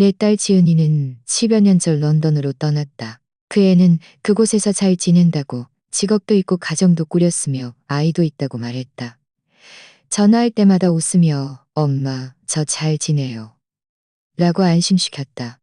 내 딸 지은이는 10여 년 전 런던으로 떠났다. 그 애는 그곳에서 잘 지낸다고 직업도 있고 가정도 꾸렸으며 아이도 있다고 말했다. 전화할 때마다 웃으며 엄마, 저 잘 지내요. 라고 안심시켰다.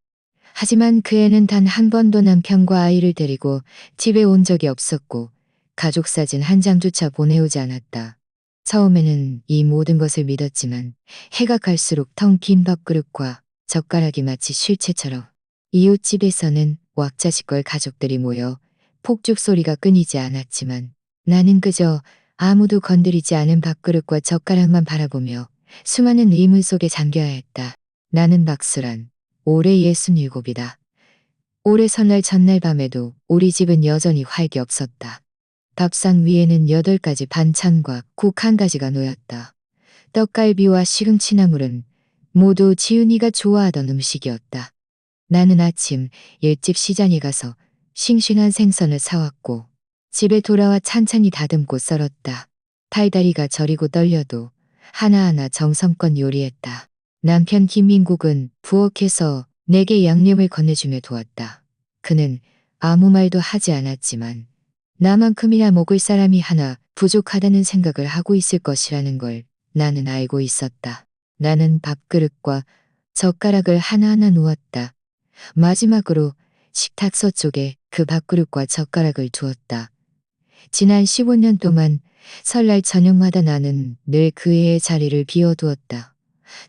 하지만 그 애는 단 한 번도 남편과 아이를 데리고 집에 온 적이 없었고 가족 사진 한 장조차 보내오지 않았다. 처음에는 이 모든 것을 믿었지만 해가 갈수록 텅 빈 밥그릇과 젓가락이 마치 실체처럼 이웃집에서는 왁자지껄 가족들이 모여 폭죽 소리가 끊이지 않았지만 나는 그저 아무도 건드리지 않은 밥그릇과 젓가락만 바라보며 수많은 의문 속에 잠겨야 했다. 나는 박수란 올해 67이다. 올해 설날 전날 밤에도 우리 집은 여전히 활기 없었다. 밥상 위에는 8가지 반찬과 국 1가지가 놓였다. 떡갈비와 시금치나물은 모두 지은이가 좋아하던 음식이었다. 나는 아침 일찍 시장에 가서 싱싱한 생선을 사왔고 집에 돌아와 찬찬히 다듬고 썰었다. 팔다리가 저리고 떨려도 하나하나 정성껏 요리했다. 남편 김민국은 부엌에서 내게 양념을 건네주며 도왔다. 그는 아무 말도 하지 않았지만 나만큼이나 먹을 사람이 하나 부족하다는 생각을 하고 있을 것이라는 걸 나는 알고 있었다. 나는 밥그릇과 젓가락을 하나하나 놓았다. 마지막으로 식탁서 쪽에 그 밥그릇과 젓가락을 두었다. 지난 15년 동안 설날 저녁마다 나는 늘 그 애의 자리를 비워두었다.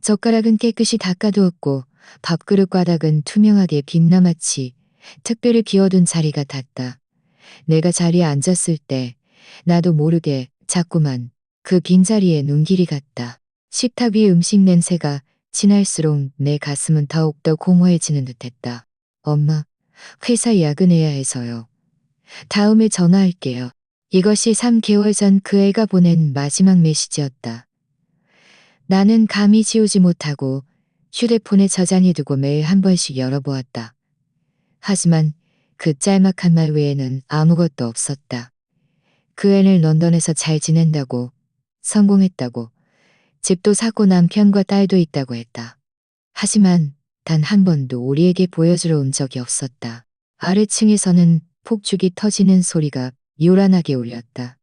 젓가락은 깨끗이 닦아두었고 밥그릇 바닥은 투명하게 빛나마치 특별히 비워둔 자리 같았다. 내가 자리에 앉았을 때 나도 모르게 자꾸만 그 빈자리에 눈길이 갔다. 식탁 위 음식 냄새가 진할수록 내 가슴은 더욱더 공허해지는 듯했다. 엄마, 회사 야근해야 해서요. 다음에 전화할게요. 이것이 3개월 전 그 애가 보낸 마지막 메시지였다. 나는 감히 지우지 못하고 휴대폰에 저장해두고 매일 한 번씩 열어보았다. 하지만 그 짤막한 말 외에는 아무것도 없었다. 그 애는 런던에서 잘 지낸다고, 성공했다고, 집도 샀고 남편과 딸도 있다고 했다. 하지만 단 한 번도 우리에게 보여주러 온 적이 없었다. 아래층에서는 폭죽이 터지는 소리가 요란하게 울렸다.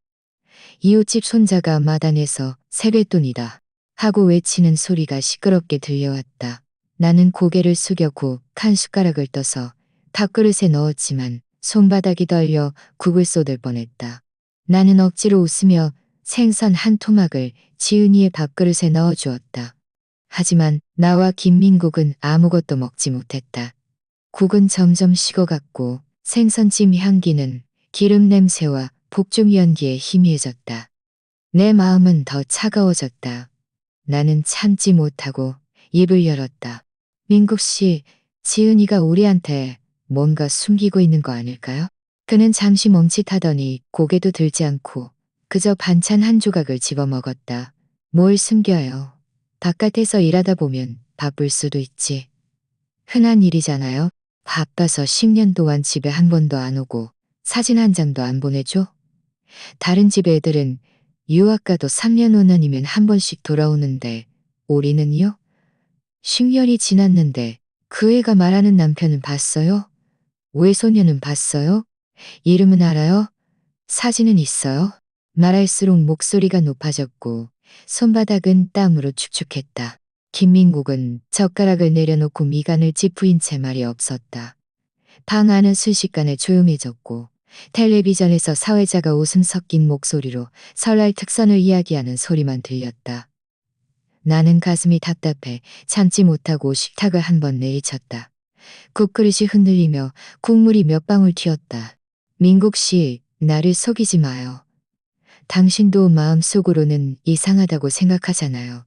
이웃집 손자가 마당에서 세뱃돈이다 하고 외치는 소리가 시끄럽게 들려왔다. 나는 고개를 숙여 국 한 숟가락을 떠서 밥그릇에 넣었지만 손바닥이 떨려 국을 쏟을 뻔했다. 나는 억지로 웃으며 생선 한 토막을 지은이의 밥그릇에 넣어주었다. 하지만 나와 김민국은 아무것도 먹지 못했다. 국은 점점 식어갔고 생선찜 향기는 기름 냄새와 폭죽 연기에 희미해졌다. 내 마음은 더 차가워졌다. 나는 참지 못하고 입을 열었다. 민국 씨, 지은이가 우리한테 뭔가 숨기고 있는 거 아닐까요? 그는 잠시 멈칫하더니 고개도 들지 않고 그저 반찬 한 조각을 집어먹었다. 뭘 숨겨요. 바깥에서 일하다 보면 바쁠 수도 있지. 흔한 일이잖아요. 바빠서 10년 동안 집에 한 번도 안 오고 사진 한 장도 안 보내줘? 다른 집 애들은 유학 가도 3년 5년이면 한 번씩 돌아오는데 우리는요? 10년이 지났는데 그 애가 말하는 남편은 봤어요? 외소녀는 봤어요? 이름은 알아요? 사진은 있어요? 말할수록 목소리가 높아졌고 손바닥은 땀으로 축축했다. 김민국은 젓가락을 내려놓고 미간을 찌푸린 채 말이 없었다. 방 안은 순식간에 조용해졌고 텔레비전에서 사회자가 웃음 섞인 목소리로 설날 특선을 이야기하는 소리만 들렸다. 나는 가슴이 답답해 참지 못하고 식탁을 한 번 내리쳤다. 국그릇이 흔들리며 국물이 몇 방울 튀었다. 민국 씨, 나를 속이지 마요. 당신도 마음속으로는 이상하다고 생각하잖아요.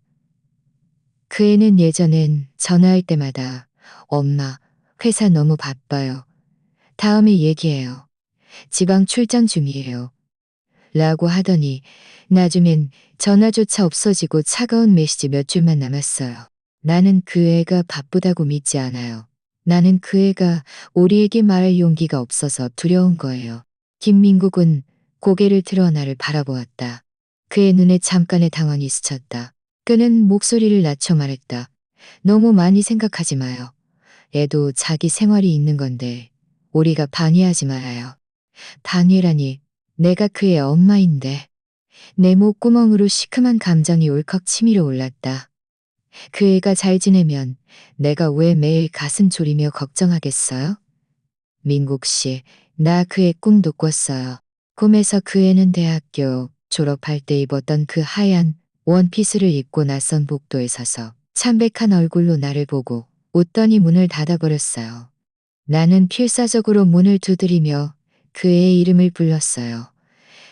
그 애는 예전엔 전화할 때마다 엄마, 회사 너무 바빠요. 다음에 얘기해요. 지방 출장 중이에요. 라고 하더니 나중엔 전화조차 없어지고 차가운 메시지 몇 줄만 남았어요. 나는 그 애가 바쁘다고 믿지 않아요. 나는 그 애가 우리에게 말할 용기가 없어서 두려운 거예요. 김민국은 고개를 들어 나를 바라보았다. 그의 눈에 잠깐의 당황이 스쳤다. 그는 목소리를 낮춰 말했다. 너무 많이 생각하지 마요. 애도 자기 생활이 있는 건데 우리가 방해하지 말아요. 방해라니, 내가 그의 엄마인데. 내 목구멍으로 시큼한 감정이 울컥 치밀어 올랐다. 그 애가 잘 지내면 내가 왜 매일 가슴 졸이며 걱정하겠어요? 민국 씨, 나 그 애 꿈도 꿨어요. 꿈에서 그 애는 대학교 졸업할 때 입었던 그 하얀 원피스를 입고 낯선 복도에 서서 참백한 얼굴로 나를 보고 웃더니 문을 닫아버렸어요. 나는 필사적으로 문을 두드리며 그 애의 이름을 불렀어요.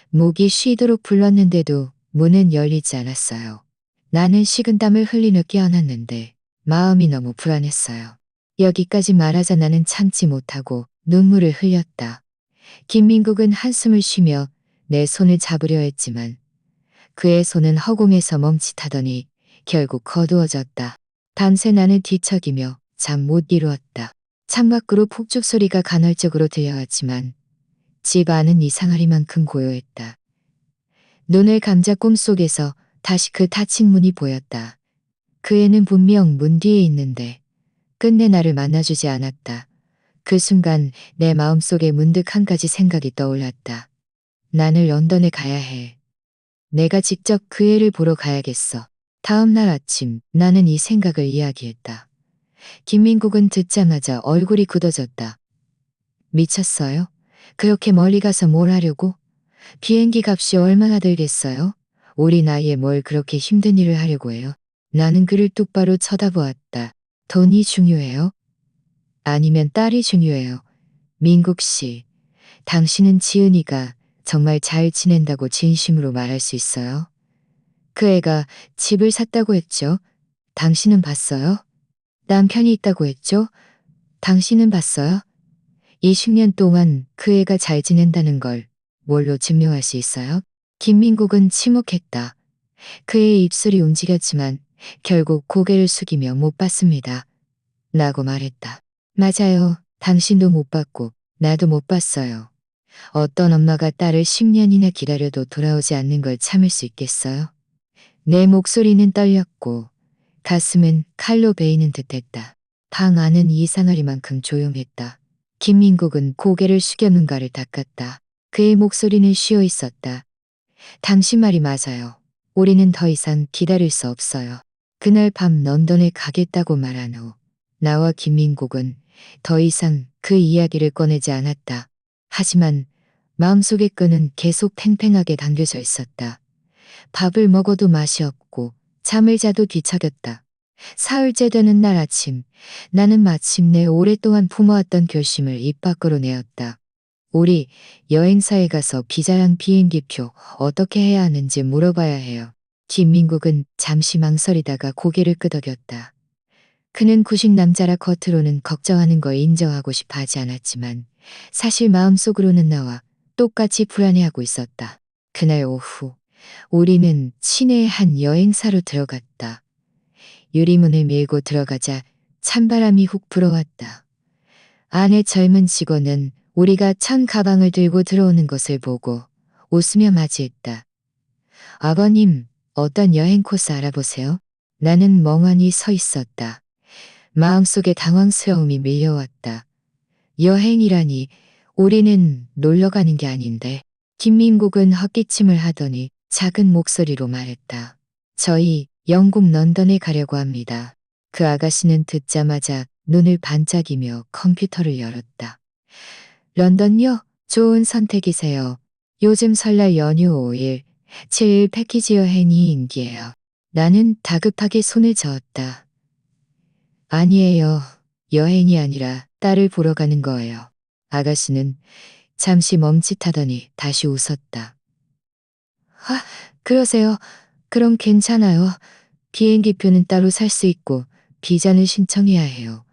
목이 쉬도록 불렀는데도 문은 열리지 않았어요. 나는 식은땀을 흘리며 깨어났는데 마음이 너무 불안했어요. 여기까지 말하자 나는 참지 못하고 눈물을 흘렸다. 김민국은 한숨을 쉬며 내 손을 잡으려 했지만 그의 손은 허공에서 멈칫하더니 결국 거두어졌다. 밤새 나는 뒤척이며 잠 못 이루었다. 창밖으로 폭죽 소리가 간헐적으로 들려왔지만 집 안은 이상하리만큼 고요했다. 눈을 감자 꿈속에서 다시 그 닫힌 문이 보였다. 그 애는 분명 문 뒤에 있는데 끝내 나를 만나주지 않았다. 그 순간 내 마음속에 문득 한 가지 생각이 떠올랐다. 나는 런던에 가야 해. 내가 직접 그 애를 보러 가야겠어. 다음 날 아침 나는 이 생각을 이야기했다. 김민국은 듣자마자 얼굴이 굳어졌다. 미쳤어요? 그렇게 멀리 가서 뭘 하려고? 비행기 값이 얼마나 들겠어요? 우리 나이에 뭘 그렇게 힘든 일을 하려고 해요? 나는 그를 똑바로 쳐다보았다. 돈이 중요해요? 아니면 딸이 중요해요? 민국 씨, 당신은 지은이가 정말 잘 지낸다고 진심으로 말할 수 있어요? 그 애가 집을 샀다고 했죠? 당신은 봤어요? 남편이 있다고 했죠? 당신은 봤어요? 20년 동안 그 애가 잘 지낸다는 걸 뭘로 증명할 수 있어요? 김민국은 침묵했다. 그의 입술이 움직였지만 결국 고개를 숙이며 못 봤습니다. 라고 말했다. 맞아요. 당신도 못 봤고 나도 못 봤어요. 어떤 엄마가 딸을 10년이나 기다려도 돌아오지 않는 걸 참을 수 있겠어요? 내 목소리는 떨렸고 가슴은 칼로 베이는 듯했다. 방 안은 이상하리만큼 조용했다. 김민국은 고개를 숙여 눈가를 닦았다. 그의 목소리는 쉬어 있었다. 당신 말이 맞아요. 우리는 더 이상 기다릴 수 없어요. 그날 밤 런던에 가겠다고 말한 후 나와 김민국은 더 이상 그 이야기를 꺼내지 않았다. 하지만 마음속의 끈은 계속 팽팽하게 당겨져 있었다. 밥을 먹어도 맛이 없고 잠을 자도 뒤척였다. 사흘째 되는 날 아침 나는 마침내 오랫동안 품어왔던 결심을 입 밖으로 내었다. 우리 여행사에 가서 비자랑 비행기표 어떻게 해야 하는지 물어봐야 해요. 김민국은 잠시 망설이다가 고개를 끄덕였다. 그는 구식 남자라 겉으로는 걱정하는 걸 인정하고 싶어 하지 않았지만 사실 마음속으로는 나와 똑같이 불안해하고 있었다. 그날 오후 우리는 시내의 한 여행사로 들어갔다. 유리문을 밀고 들어가자 찬바람이 훅 불어왔다. 안에 젊은 직원은 우리가 찬 가방을 들고 들어오는 것을 보고 웃으며 맞이했다. 아버님, 어떤 여행 코스 알아보세요? 나는 멍하니 서 있었다. 마음속에 당황스러움이 밀려왔다. 여행이라니, 우리는 놀러 가는 게 아닌데. 김민국은 헛기침을 하더니 작은 목소리로 말했다. 저희 영국 런던에 가려고 합니다. 그 아가씨는 듣자마자 눈을 반짝이며 컴퓨터를 열었다. 런던요? 좋은 선택이세요. 요즘 설날 연휴 5일, 7일 패키지 여행이 인기예요. 나는 다급하게 손을 저었다. 아니에요. 여행이 아니라 딸을 보러 가는 거예요. 아가씨는 잠시 멈칫하더니 다시 웃었다. 아, 그러세요. 그럼 괜찮아요. 비행기표는 따로 살 수 있고 비자는 신청해야 해요.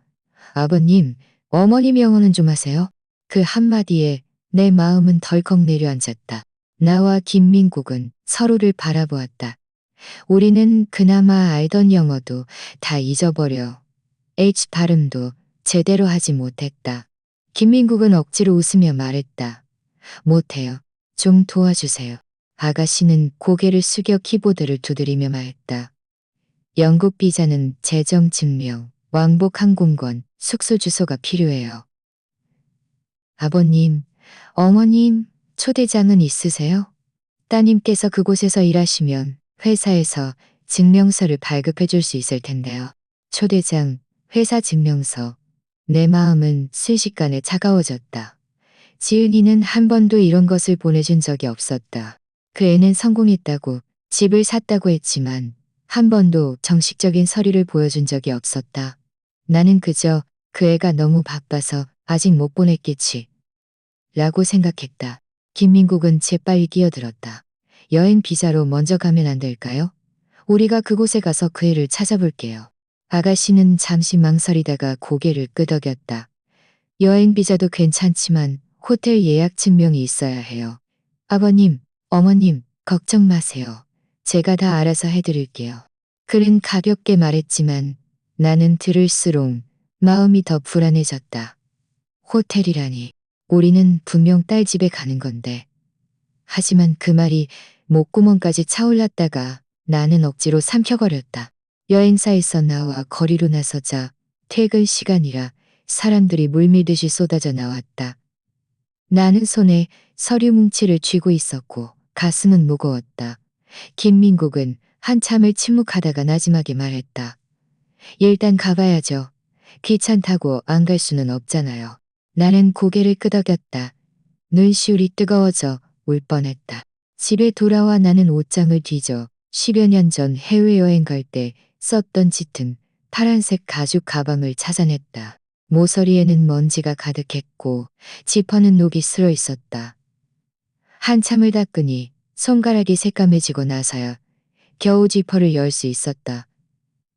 아버님, 어머니 명언은 좀 하세요. 그 한마디에 내 마음은 덜컥 내려앉았다. 나와 김민국은 서로를 바라보았다. 우리는 그나마 알던 영어도 다 잊어버려 H 발음도 제대로 하지 못했다. 김민국은 억지로 웃으며 말했다. 못해요. 좀 도와주세요. 아가씨는 고개를 숙여 키보드를 두드리며 말했다. 영국 비자는 재정 증명, 왕복 항공권, 숙소 주소가 필요해요. 아버님, 어머님, 초대장은 있으세요? 따님께서 그곳에서 일하시면 회사에서 증명서를 발급해 줄 수 있을 텐데요. 초대장, 회사 증명서. 내 마음은 순식간에 차가워졌다. 지은이는 한 번도 이런 것을 보내준 적이 없었다. 그 애는 성공했다고, 집을 샀다고 했지만 한 번도 정식적인 서류를 보여준 적이 없었다. 나는 그저 그 애가 너무 바빠서 아직 못 보냈겠지. 라고 생각했다. 김민국은 재빨리 끼어들었다. 여행 비자로 먼저 가면 안 될까요? 우리가 그곳에 가서 그 애를 찾아볼게요. 아가씨는 잠시 망설이다가 고개를 끄덕였다. 여행 비자도 괜찮지만 호텔 예약 증명이 있어야 해요. 아버님, 어머님, 걱정 마세요. 제가 다 알아서 해드릴게요. 그는 가볍게 말했지만 나는 들을수록 마음이 더 불안해졌다. 호텔이라니. 우리는 분명 딸 집에 가는 건데. 하지만 그 말이 목구멍까지 차올랐다가 나는 억지로 삼켜버렸다. 여행사에서 나와 거리로 나서자 퇴근 시간이라 사람들이 물밀듯이 쏟아져 나왔다. 나는 손에 서류 뭉치를 쥐고 있었고 가슴은 무거웠다. 김민국은 한참을 침묵하다가 마지막에 말했다. 일단 가봐야죠. 귀찮다고 안 갈 수는 없잖아요. 나는 고개를 끄덕였다. 눈시울이 뜨거워져 울 뻔했다. 집에 돌아와 나는 옷장을 뒤져 10여 년 전 해외여행 갈 때 썼던 짙은 파란색 가죽 가방을 찾아냈다. 모서리에는 먼지가 가득했고 지퍼는 녹이 슬어 있었다. 한참을 닦으니 손가락이 새까매지고 나서야 겨우 지퍼를 열 수 있었다.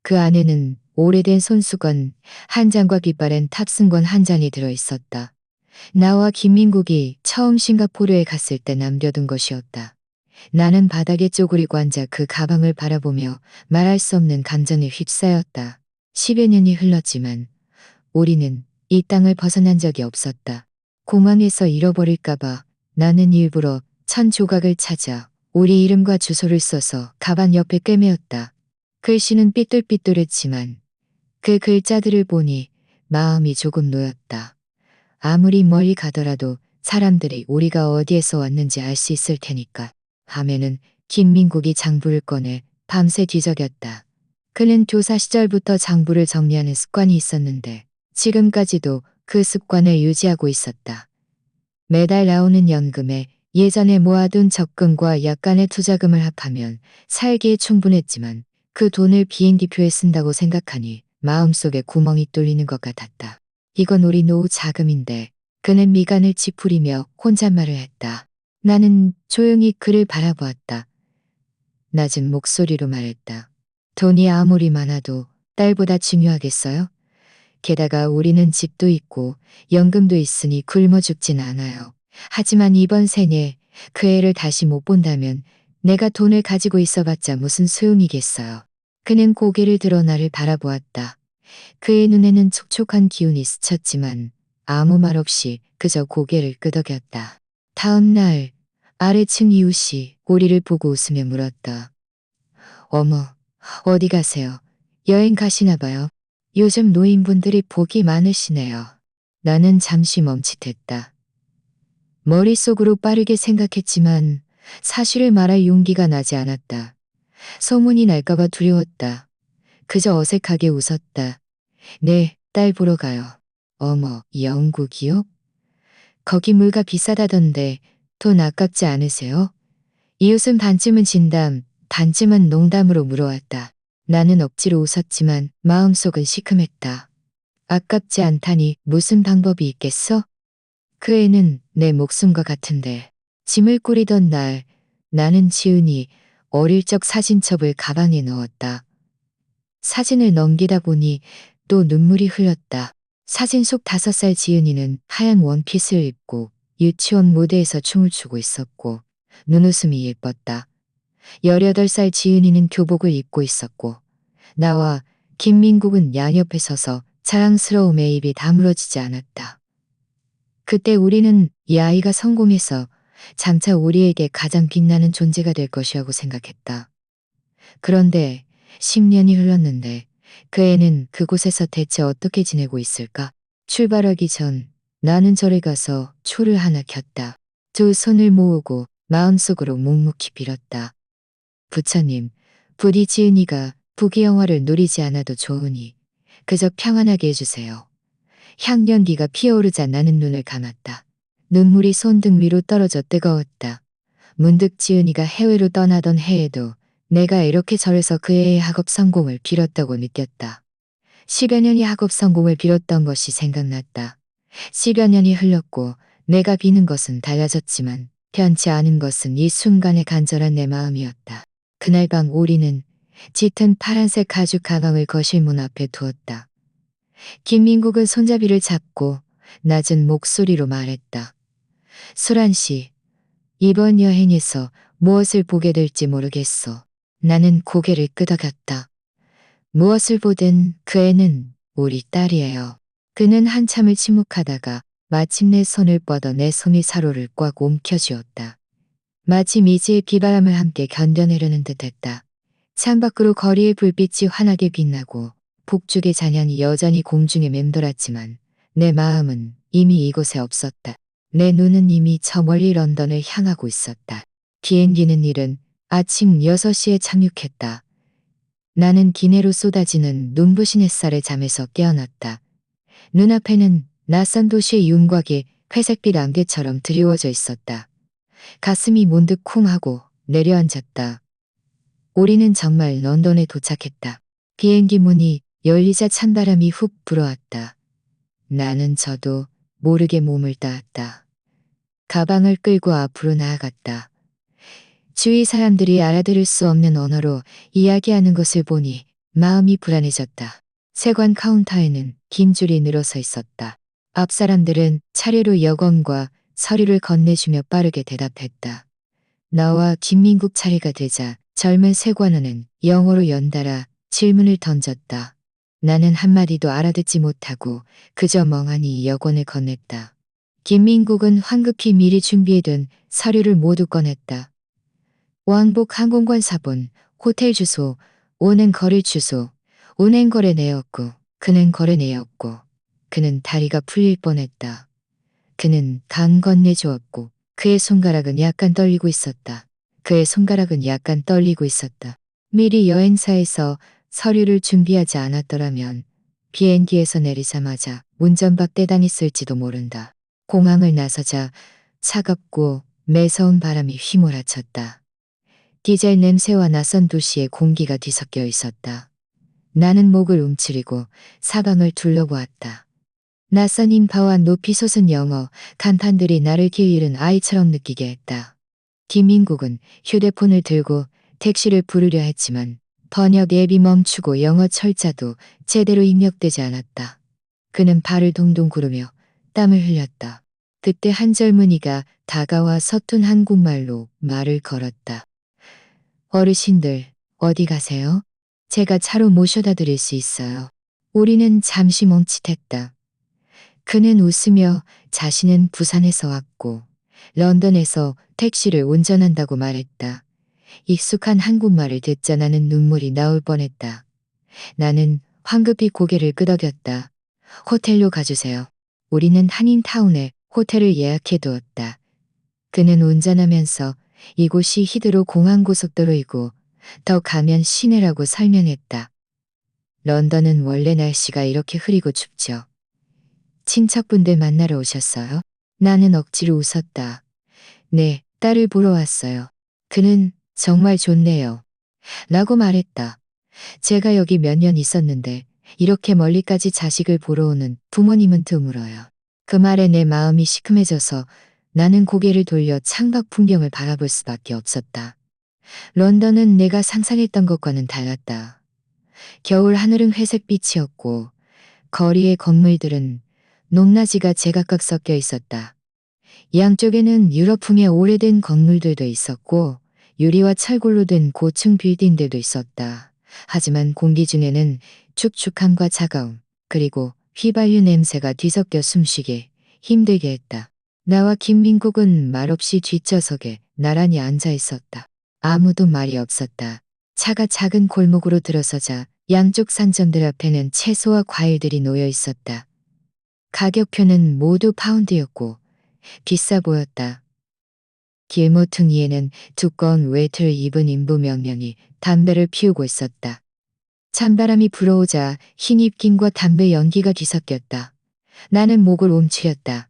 그 안에는 오래된 손수건 한 장과 깃바랜 탑승권 한 장이 들어 있었다. 나와 김민국이 처음 싱가포르에 갔을 때 남겨둔 것이었다. 나는 바닥에 쪼그리고 앉아 그 가방을 바라보며 말할 수 없는 감정에 휩싸였다. 10여 년이 흘렀지만 우리는 이 땅을 벗어난 적이 없었다. 공항에서 잃어버릴까봐 나는 일부러 천 조각을 찾아 우리 이름과 주소를 써서 가방 옆에 꿰매었다. 글씨는 삐뚤삐뚤했지만 그 글자들을 보니 마음이 조금 놓였다. 아무리 멀리 가더라도 사람들이 우리가 어디에서 왔는지 알 수 있을 테니까. 밤에는 김민국이 장부를 꺼내 밤새 뒤적였다. 그는 교사 시절부터 장부를 정리하는 습관이 있었는데 지금까지도 그 습관을 유지하고 있었다. 매달 나오는 연금에 예전에 모아둔 적금과 약간의 투자금을 합하면 살기에 충분했지만 그 돈을 비행기표에 쓴다고 생각하니 마음속에 구멍이 뚫리는 것 같았다. 이건 우리 노후 자금인데. 그는 미간을 찌푸리며 혼잣말을 했다. 나는 조용히 그를 바라보았다. 낮은 목소리로 말했다. 돈이 아무리 많아도 딸보다 중요하겠어요? 게다가 우리는 집도 있고 연금도 있으니 굶어 죽진 않아요. 하지만 이번 생에 그 애를 다시 못 본다면 내가 돈을 가지고 있어봤자 무슨 소용이겠어요. 그는 고개를 들어 나를 바라보았다. 그의 눈에는 촉촉한 기운이 스쳤지만 아무 말 없이 그저 고개를 끄덕였다. 다음 날 아래층 이웃이 우리를 보고 웃으며 물었다. 어머, 어디 가세요? 여행 가시나 봐요. 요즘 노인분들이 복이 많으시네요. 나는 잠시 멈칫했다. 머릿속으로 빠르게 생각했지만 사실을 말할 용기가 나지 않았다. 소문이 날까봐 두려웠다. 그저 어색하게 웃었다. 네, 딸 보러 가요. 어머, 영국이요? 거기 물가 비싸다던데 돈 아깝지 않으세요? 이웃은 반쯤은 진담, 반쯤은 농담으로 물어왔다. 나는 억지로 웃었지만 마음속은 시큼했다. 아깝지 않다니 무슨 방법이 있겠어? 그 애는 내 목숨과 같은데. 짐을 꾸리던 날 나는 지은이 어릴 적 사진첩을 가방에 넣었다. 사진을 넘기다 보니 또 눈물이 흘렀다. 사진 속 5살 지은이는 하얀 원핏을 입고 유치원 무대에서 춤을 추고 있었고 눈웃음이 예뻤다. 18살 지은이는 교복을 입고 있었고 나와 김민국은 양옆에 서서 자랑스러움에 입이 다물어지지 않았다. 그때 우리는 이 아이가 성공해서 장차 우리에게 가장 빛나는 존재가 될 것이라고 생각했다. 그런데 10년이 흘렀는데 그 애는 그곳에서 대체 어떻게 지내고 있을까? 출발하기 전 나는 절에 가서 초를 하나 켰다. 두 손을 모으고 마음속으로 묵묵히 빌었다. 부처님, 부디 지은이가 부귀영화를 누리지 않아도 좋으니 그저 평안하게 해주세요. 향연기가 피어오르자 나는 눈을 감았다. 눈물이 손등 위로 떨어져 뜨거웠다. 문득 지은이가 해외로 떠나던 해에도 내가 이렇게 절에서 그 애의 학업 성공을 빌었다고 느꼈다. 10여 년이 학업 성공을 빌었던 것이 생각났다. 10여 년이 흘렀고 내가 비는 것은 달라졌지만 변치 않은 것은 이 순간의 간절한 내 마음이었다. 그날 밤 우리는 짙은 파란색 가죽 가방을 거실 문 앞에 두었다. 김민국은 손잡이를 잡고 낮은 목소리로 말했다. 수란 씨, 이번 여행에서 무엇을 보게 될지 모르겠어. 나는 고개를 끄덕였다. 무엇을 보든 그 애는 우리 딸이에요. 그는 한참을 침묵하다가 마침내 손을 뻗어 내 소미사로를 꽉 움켜쥐었다. 마치 미지의 비바람을 함께 견뎌내려는 듯했다. 창밖으로 거리의 불빛이 환하게 빛나고 북쪽의 잔향이 여전히 공중에 맴돌았지만 내 마음은 이미 이곳에 없었다. 내 눈은 이미 저 멀리 런던을 향하고 있었다. 비행기는 이른 아침 6시에 착륙했다. 나는 기내로 쏟아지는 눈부신 햇살에 잠에서 깨어났다. 눈앞에는 낯선 도시의 윤곽이 회색빛 안개처럼 드리워져 있었다. 가슴이 문득 쿵 하고 내려앉았다. 우리는 정말 런던에 도착했다. 비행기 문이 열리자 찬바람이 훅 불어왔다. 나는 저도 모르게 몸을 따았다. 가방을 끌고 앞으로 나아갔다. 주위 사람들이 알아들을 수 없는 언어로 이야기하는 것을 보니 마음이 불안해졌다. 세관 카운터에는 긴 줄이 늘어서 있었다. 앞 사람들은 차례로 여권과 서류를 건네주며 빠르게 대답했다. 나와 김민국 차례가 되자 젊은 세관원은 영어로 연달아 질문을 던졌다. 나는 한마디도 알아듣지 못하고 그저 멍하니 여권을 건넸다. 김민국은 황급히 미리 준비해둔 서류를 모두 꺼냈다. 왕복 항공권 사본, 호텔 주소, 운행 거래 주소, 운행 거래 내역고, 그는 거래 내역고, 그는 다리가 풀릴 뻔했다. 그는 강 건네주었고 그의 손가락은 약간 떨리고 있었다. 그의 손가락은 약간 떨리고 있었다. 미리 여행사에서 서류를 준비하지 않았더라면 비행기에서 내리자마자 운전박 떼당했을지도 모른다. 공항을 나서자 차갑고 매서운 바람이 휘몰아쳤다. 디젤 냄새와 낯선 도시의 공기가 뒤섞여 있었다. 나는 목을 움츠리고 사방을 둘러보았다. 낯선 인파와 높이 솟은 영어 간판들이 나를 길 잃은 아이처럼 느끼게 했다. 김민국은 휴대폰을 들고 택시를 부르려 했지만 번역 앱이 멈추고 영어 철자도 제대로 입력되지 않았다. 그는 발을 동동 구르며 땀을 흘렸다. 그때 한 젊은이가 다가와 서툰 한국말로 말을 걸었다. 어르신들, 어디 가세요? 제가 차로 모셔다 드릴 수 있어요. 우리는 잠시 멈칫했다. 그는 웃으며 자신은 부산에서 왔고 런던에서 택시를 운전한다고 말했다. 익숙한 한국말을 듣자 나는 눈물이 나올 뻔했다. 나는 황급히 고개를 끄덕였다. 호텔로 가주세요. 우리는 한인타운에 호텔을 예약해 두었다. 그는 운전하면서 이곳이 히드로 공항고속도로이고 더 가면 시내라고 설명했다. 런던은 원래 날씨가 이렇게 흐리고 춥죠. 친척분들 만나러 오셨어요? 나는 억지로 웃었다. 네, 딸을 보러 왔어요. 그는 정말 좋네요. 라고 말했다. 제가 여기 몇 년 있었는데 이렇게 멀리까지 자식을 보러 오는 부모님은 드물어요. 그 말에 내 마음이 시큼해져서 나는 고개를 돌려 창밖 풍경을 바라볼 수밖에 없었다. 런던은 내가 상상했던 것과는 달랐다. 겨울 하늘은 회색빛이었고 거리의 건물들은 높낮이가 제각각 섞여 있었다. 양쪽에는 유럽풍의 오래된 건물들도 있었고 유리와 철골로 된 고층 빌딩들도 있었다. 하지만 공기 중에는 축축함과 차가움 그리고 휘발유 냄새가 뒤섞여 숨쉬게 힘들게 했다. 나와 김민국은 말없이 뒷좌석에 나란히 앉아 있었다. 아무도 말이 없었다. 차가 작은 골목으로 들어서자 양쪽 상점들 앞에는 채소와 과일들이 놓여 있었다. 가격표는 모두 파운드였고 비싸 보였다. 길모퉁이에는 두꺼운 외투를 입은 인부 몇 명이 담배를 피우고 있었다. 찬바람이 불어오자 흰 입김과 담배 연기가 뒤섞였다. 나는 목을 움츠렸다.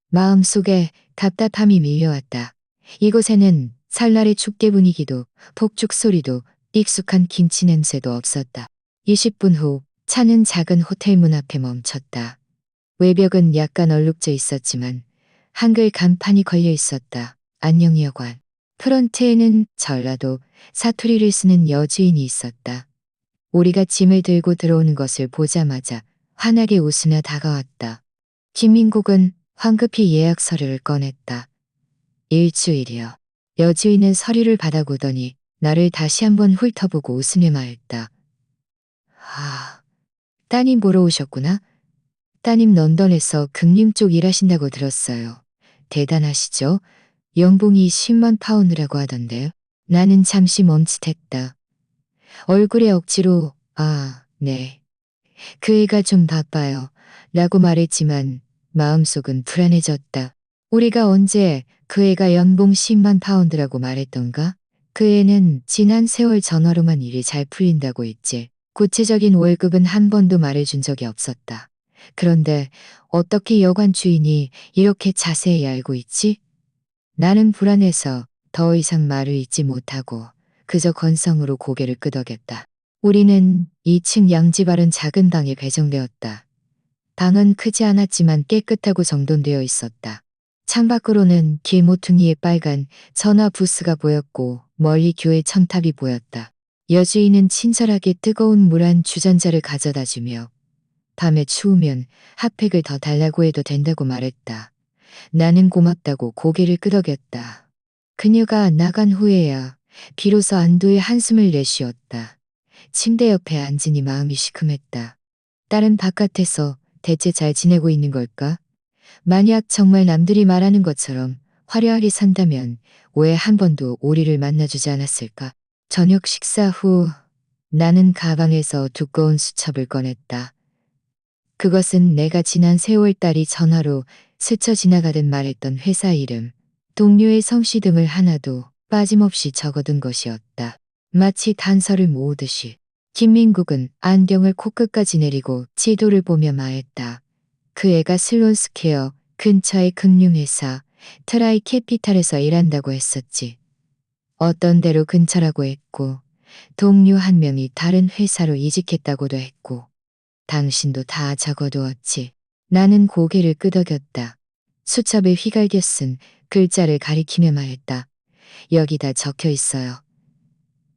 마음속에 답답함이 밀려왔다. 이곳에는 설날의 축제 분위기도 폭죽 소리도 익숙한 김치 냄새도 없었다. 20분 후 차는 작은 호텔 문 앞에 멈췄다. 외벽은 약간 얼룩져 있었지만 한글 간판이 걸려 있었다. 안녕 여관. 프런트에는 전라도 사투리를 쓰는 여주인이 있었다. 우리가 짐을 들고 들어오는 것을 보자마자 환하게 웃으며 다가왔다. 김민국은 황급히 예약 서류를 꺼냈다. 일주일이요. 여주인은 서류를 받아보더니 나를 다시 한번 훑어보고 웃으며 말했다. 아, 따님 보러 오셨구나? 따님 런던에서 금융 쪽 일하신다고 들었어요. 대단하시죠? 연봉이 10만 파운드라고 하던데요. 나는 잠시 멈칫했다. 얼굴에 억지로 네. 그 애가 좀 바빠요. 라고 말했지만 마음속은 불안해졌다. 우리가 언제 그 애가 연봉 10만 파운드라고 말했던가? 그 애는 지난 세월 전화로만 일이 잘 풀린다고 했지. 구체적인 월급은 한 번도 말해준 적이 없었다. 그런데 어떻게 여관 주인이 이렇게 자세히 알고 있지? 나는 불안해서 더 이상 말을 잇지 못하고 그저 건성으로 고개를 끄덕였다. 우리는 2층 양지바른 작은 방에 배정되었다. 방은 크지 않았지만 깨끗하고 정돈되어 있었다. 창밖으로는 길모퉁이의 빨간 전화 부스가 보였고 멀리 교회 첨탑이 보였다. 여주인은 친절하게 뜨거운 물 한 주전자를 가져다 주며 밤에 추우면 핫팩을 더 달라고 해도 된다고 말했다. 나는 고맙다고 고개를 끄덕였다. 그녀가 나간 후에야 비로소 안도의 한숨을 내쉬었다. 침대 옆에 앉으니 마음이 시큼했다. 딸은 바깥에서 대체 잘 지내고 있는 걸까? 만약 정말 남들이 말하는 것처럼 화려하게 산다면 왜 한 번도 우리를 만나주지 않았을까? 저녁 식사 후 나는 가방에서 두꺼운 수첩을 꺼냈다. 그것은 내가 지난 세월 딸이 전화로 스쳐 지나가듯 말했던 회사 이름, 동료의 성씨 등을 하나도 빠짐없이 적어둔 것이었다. 마치 단서를 모으듯이. 김민국은 안경을 코끝까지 내리고 지도를 보며 말했다. 그 애가 슬론스퀘어 근처의 금융회사 트라이 캐피탈에서 일한다고 했었지. 어떤 대로 근처라고 했고 동료 한 명이 다른 회사로 이직했다고도 했고 당신도 다 적어두었지. 나는 고개를 끄덕였다. 수첩에 휘갈겨 쓴 글자를 가리키며 말했다. 여기다 적혀 있어요.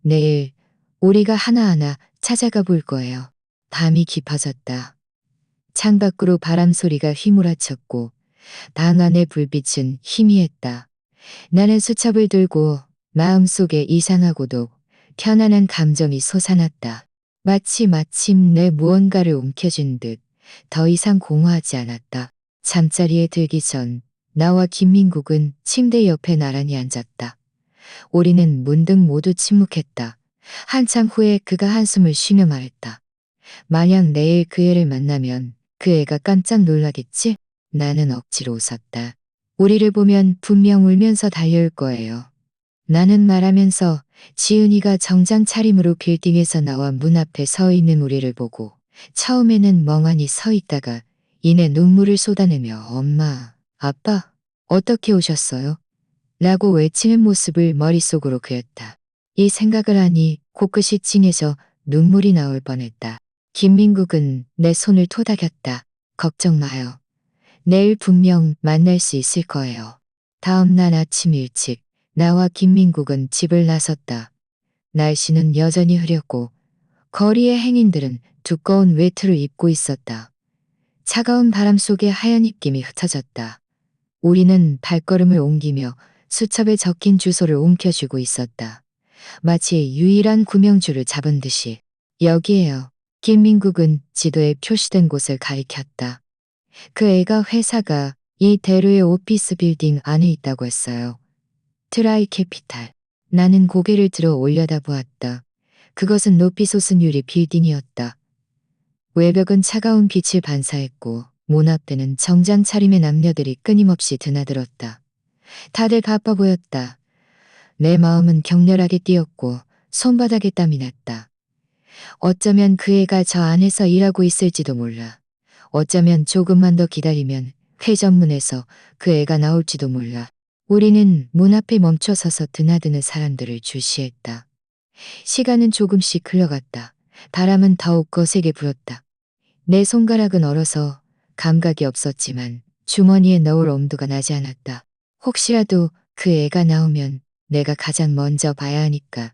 내일 우리가 하나하나 찾아가 볼 거예요. 밤이 깊어졌다. 창밖으로 바람 소리가 휘몰아쳤고 방 안의 불빛은 희미했다. 나는 수첩을 들고 마음속에 이상하고도 편안한 감정이 솟아났다. 마치 마침내 무언가를 움켜쥔 듯 더 이상 공허하지 않았다. 잠자리에 들기 전 나와 김민국은 침대 옆에 나란히 앉았다. 우리는 문득 모두 침묵했다. 한참 후에 그가 한숨을 쉬며 말했다. 만약 내일 그 애를 만나면 그 애가 깜짝 놀라겠지? 나는 억지로 웃었다. 우리를 보면 분명 울면서 달려올 거예요. 나는 말하면서 지은이가 정장 차림으로 빌딩에서 나와 문 앞에 서 있는 우리를 보고 처음에는 멍하니 서 있다가 이내 눈물을 쏟아내며 엄마, 아빠, 어떻게 오셨어요? 라고 외치는 모습을 머릿속으로 그렸다. 이 생각을 하니 코끝이 찡해져 눈물이 나올 뻔했다. 김민국은 내 손을 토닥였다. 걱정 마요. 내일 분명 만날 수 있을 거예요. 다음 날 아침 일찍 나와 김민국은 집을 나섰다. 날씨는 여전히 흐렸고 거리의 행인들은 두꺼운 외투를 입고 있었다. 차가운 바람 속에 하얀 입김이 흩어졌다. 우리는 발걸음을 옮기며 수첩에 적힌 주소를 움켜쥐고 있었다. 마치 유일한 구명줄을 잡은 듯이. 여기에요. 김민국은 지도에 표시된 곳을 가리켰다. 그 애가 회사가 이 대로의 오피스 빌딩 안에 있다고 했어요. 트라이 캐피탈. 나는 고개를 들어 올려다보았다. 그것은 높이 솟은 유리 빌딩이었다. 외벽은 차가운 빛을 반사했고 문 앞에는 정장 차림의 남녀들이 끊임없이 드나들었다. 다들 바빠 보였다. 내 마음은 격렬하게 뛰었고 손바닥에 땀이 났다. 어쩌면 그 애가 저 안에서 일하고 있을지도 몰라. 어쩌면 조금만 더 기다리면 회전문에서 그 애가 나올지도 몰라. 우리는 문 앞에 멈춰 서서 드나드는 사람들을 주시했다. 시간은 조금씩 흘러갔다. 바람은 더욱 거세게 불었다. 내 손가락은 얼어서 감각이 없었지만 주머니에 넣을 엄두가 나지 않았다. 혹시라도 그 애가 나오면 내가 가장 먼저 봐야 하니까.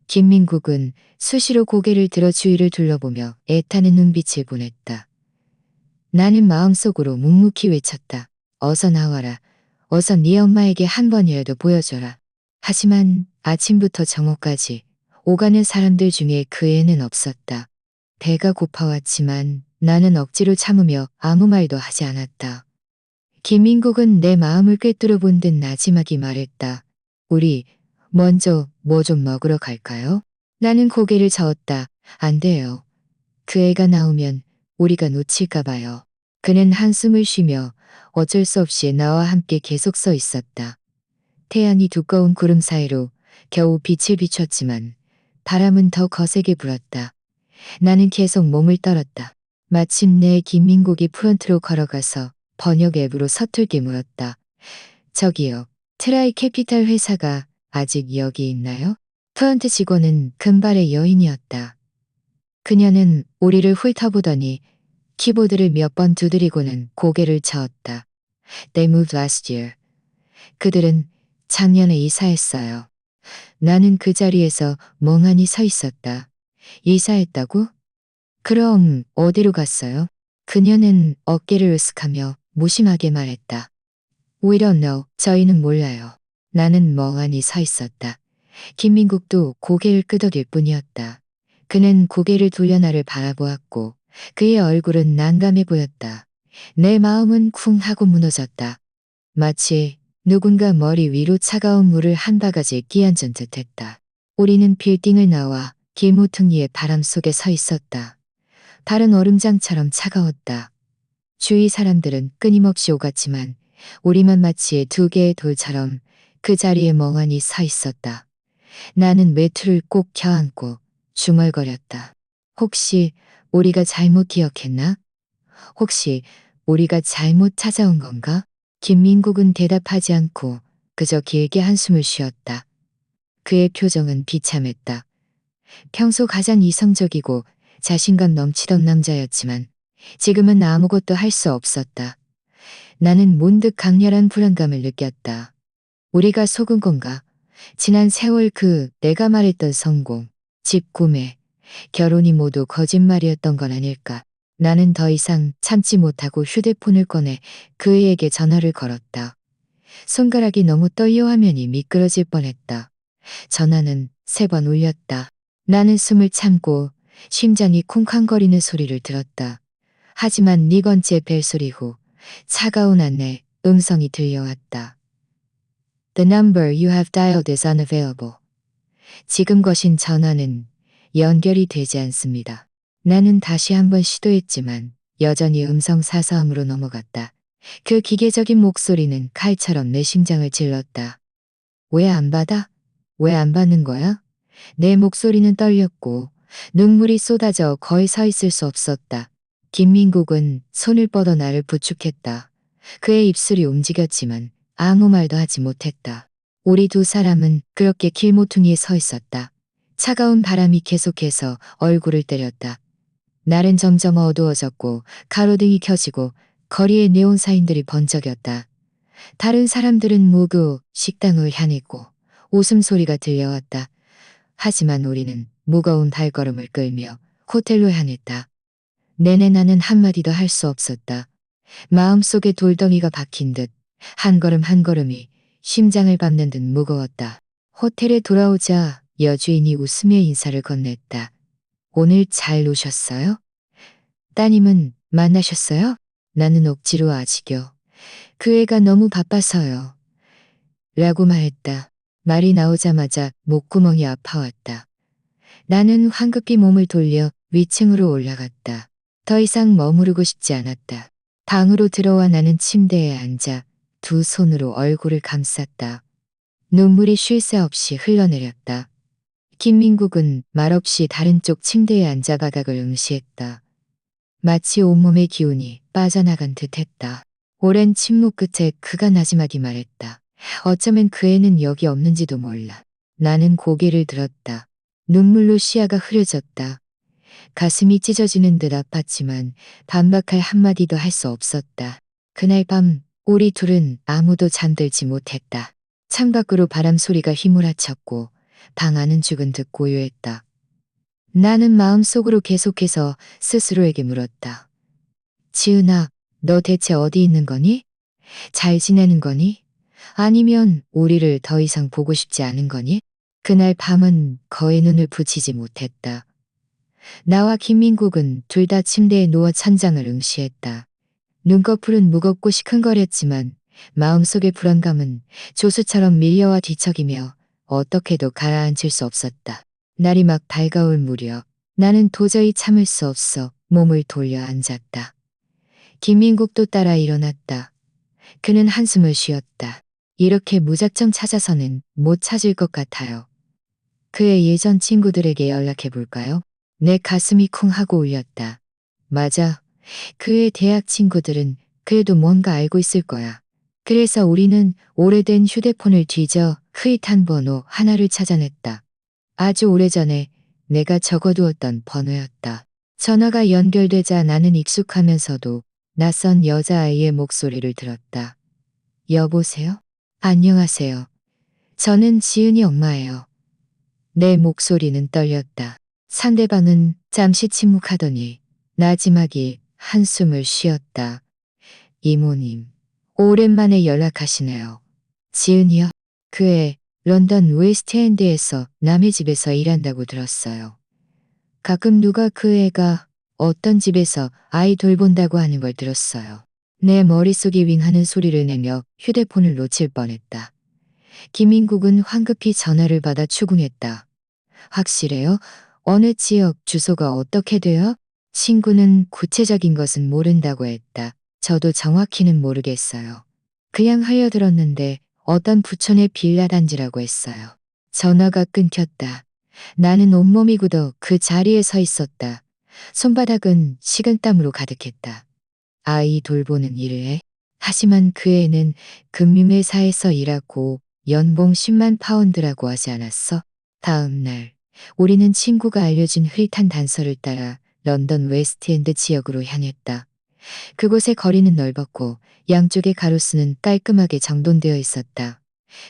김민국은 수시로 고개를 들어 주위를 둘러보며 애타는 눈빛을 보냈다. 나는 마음속으로 묵묵히 외쳤다. 어서 나와라. 어서 네 엄마에게 한 번이라도 보여줘라. 하지만 아침부터 정오까지 오가는 사람들 중에 그 애는 없었다. 배가 고파왔지만 나는 억지로 참으며 아무 말도 하지 않았다. 김민국은 내 마음을 꿰뚫어 본 듯 나지막이 말했다. 우리 먼저 뭐 좀 먹으러 갈까요? 나는 고개를 저었다. 안 돼요. 그 애가 나오면 우리가 놓칠까 봐요. 그는 한숨을 쉬며 어쩔 수 없이 나와 함께 계속 서 있었다. 태양이 두꺼운 구름 사이로 겨우 빛을 비췄지만 바람은 더 거세게 불었다. 나는 계속 몸을 떨었다. 마침내 김민국이 프런트로 걸어가서 번역 앱으로 서툴게 물었다. 저기요, 트라이 캐피탈 회사가 아직 여기 있나요? 프런트 직원은 금발의 여인이었다. 그녀는 우리를 훑어보더니 키보드를 몇 번 두드리고는 고개를 저었다. They moved last year. 그들은 작년에 이사했어요. 나는 그 자리에서 멍하니 서 있었다. 이사했다고? 그럼 어디로 갔어요? 그녀는 어깨를 으쓱하며 무심하게 말했다. We don't know. 저희는 몰라요. 나는 멍하니 서 있었다. 김민국도 고개를 끄덕일 뿐이었다. 그는 고개를 돌려 나를 바라보았고 그의 얼굴은 난감해 보였다. 내 마음은 쿵 하고 무너졌다. 마치 누군가 머리 위로 차가운 물을 한 바가지 끼얹은 듯했다. 우리는 빌딩을 나와 길모퉁이의 바람 속에 서 있었다. 발은 얼음장처럼 차가웠다. 주위 사람들은 끊임없이 오갔지만 우리만 마치 두 개의 돌처럼 그 자리에 멍하니 서 있었다. 나는 외투를 꼭 껴안고 중얼거렸다. 혹시 우리가 잘못 기억했나? 혹시 우리가 잘못 찾아온 건가? 김민국은 대답하지 않고 그저 길게 한숨을 쉬었다. 그의 표정은 비참했다. 평소 가장 이성적이고 자신감 넘치던 남자였지만 지금은 아무것도 할 수 없었다. 나는 문득 강렬한 불안감을 느꼈다. 우리가 속은 건가? 지난 세월 내가 말했던 성공, 집 구매, 결혼이 모두 거짓말이었던 건 아닐까. 나는 더 이상 참지 못하고 휴대폰을 꺼내 그에게 전화를 걸었다. 손가락이 너무 떨려 화면이 미끄러질 뻔했다. 전화는 3번 울렸다. 나는 숨을 참고 심장이 쿵쾅거리는 소리를 들었다. 하지만 네 번째 벨소리 후 차가운 안내 음성이 들려왔다. The number you have dialed is unavailable. 지금 거신 전화는 연결이 되지 않습니다. 나는 다시 한번 시도했지만 여전히 음성 사서함으로 넘어갔다. 그 기계적인 목소리는 칼처럼 내 심장을 찔렀다. 왜 안 받아? 왜 안 받는 거야? 내 목소리는 떨렸고 눈물이 쏟아져 거의 서 있을 수 없었다. 김민국은 손을 뻗어 나를 부축했다. 그의 입술이 움직였지만 아무 말도 하지 못했다. 우리 두 사람은 그렇게 길모퉁이에 서 있었다. 차가운 바람이 계속해서 얼굴을 때렸다. 날은 점점 어두워졌고 가로등이 켜지고 거리에 네온 사인들이 번쩍였다. 다른 사람들은 모두 식당을 향했고 웃음소리가 들려왔다. 하지만 우리는 무거운 발걸음을 끌며 호텔로 향했다. 내내 나는 한마디도 할 수 없었다. 마음속에 돌덩이가 박힌 듯 한 걸음 한 걸음이 심장을 밟는 듯 무거웠다. 호텔에 돌아오자 여주인이 웃으며 인사를 건넸다. 오늘 잘 노셨어요? 따님은 만나셨어요? 나는 억지로 아직여. 그 애가 너무 바빠서요. 라고 말했다. 말이 나오자마자 목구멍이 아파왔다. 나는 황급히 몸을 돌려 위층으로 올라갔다. 더 이상 머무르고 싶지 않았다. 방으로 들어와 나는 침대에 앉아 두 손으로 얼굴을 감쌌다. 눈물이 쉴 새 없이 흘러내렸다. 김민국은 말없이 다른 쪽 침대에 앉아 바닥을 응시했다. 마치 온몸의 기운이 빠져나간 듯했다. 오랜 침묵 끝에 그가 나지막이 말했다. 어쩌면 그 애는 여기 없는지도 몰라. 나는 고개를 들었다. 눈물로 시야가 흐려졌다. 가슴이 찢어지는 듯 아팠지만 반박할 한마디도 할 수 없었다. 그날 밤 우리 둘은 아무도 잠들지 못했다. 창밖으로 바람 소리가 휘몰아쳤고 방 안은 죽은 듯 고요했다. 나는 마음속으로 계속해서 스스로에게 물었다. 지은아, 너 대체 어디 있는 거니? 잘 지내는 거니? 아니면 우리를 더 이상 보고 싶지 않은 거니? 그날 밤은 거의 눈을 붙이지 못했다. 나와 김민국은 둘 다 침대에 누워 천장을 응시했다. 눈꺼풀은 무겁고 시큰거렸지만 마음속의 불안감은 조수처럼 밀려와 뒤척이며 어떻게도 가라앉힐 수 없었다. 날이 막 밝아올 무렵 나는 도저히 참을 수 없어 몸을 돌려 앉았다. 김민국도 따라 일어났다. 그는 한숨을 쉬었다. 이렇게 무작정 찾아서는 못 찾을 것 같아요. 그의 예전 친구들에게 연락해 볼까요? 내 가슴이 쿵 하고 울렸다. 맞아. 그의 대학 친구들은 그래도 뭔가 알고 있을 거야. 그래서 우리는 오래된 휴대폰을 뒤져 흐릿한 번호 하나를 찾아냈다. 아주 오래전에 내가 적어두었던 번호였다. 전화가 연결되자 나는 익숙하면서도 낯선 여자아이의 목소리를 들었다. 여보세요? 안녕하세요. 저는 지은이 엄마예요. 내 목소리는 떨렸다. 상대방은 잠시 침묵하더니 나지막이 한숨을 쉬었다. 이모님, 오랜만에 연락하시네요. 지은이요? 그 애 런던 웨스트엔드에서 남의 집에서 일한다고 들었어요. 가끔 누가 그 애가 어떤 집에서 아이 돌본다고 하는 걸 들었어요. 내 머릿속이 윙하는 소리를 내며 휴대폰을 놓칠 뻔했다. 김민국은 황급히 전화를 받아 추궁했다. 확실해요? 어느 지역 주소가 어떻게 돼요? 친구는 구체적인 것은 모른다고 했다. 저도 정확히는 모르겠어요. 그냥 흘려들었는데 어떤 부촌의 빌라 단지라고 했어요. 전화가 끊겼다. 나는 온몸이 굳어 그 자리에 서 있었다. 손바닥은 식은땀으로 가득했다. 아이 돌보는 일을 해? 하지만 그 애는 금융회사에서 일하고 연봉 10만 파운드라고 하지 않았어? 다음 날 우리는 친구가 알려준 흐릿한 단서를 따라 런던 웨스트엔드 지역으로 향했다. 그곳의 거리는 넓었고 양쪽의 가로수는 깔끔하게 정돈되어 있었다.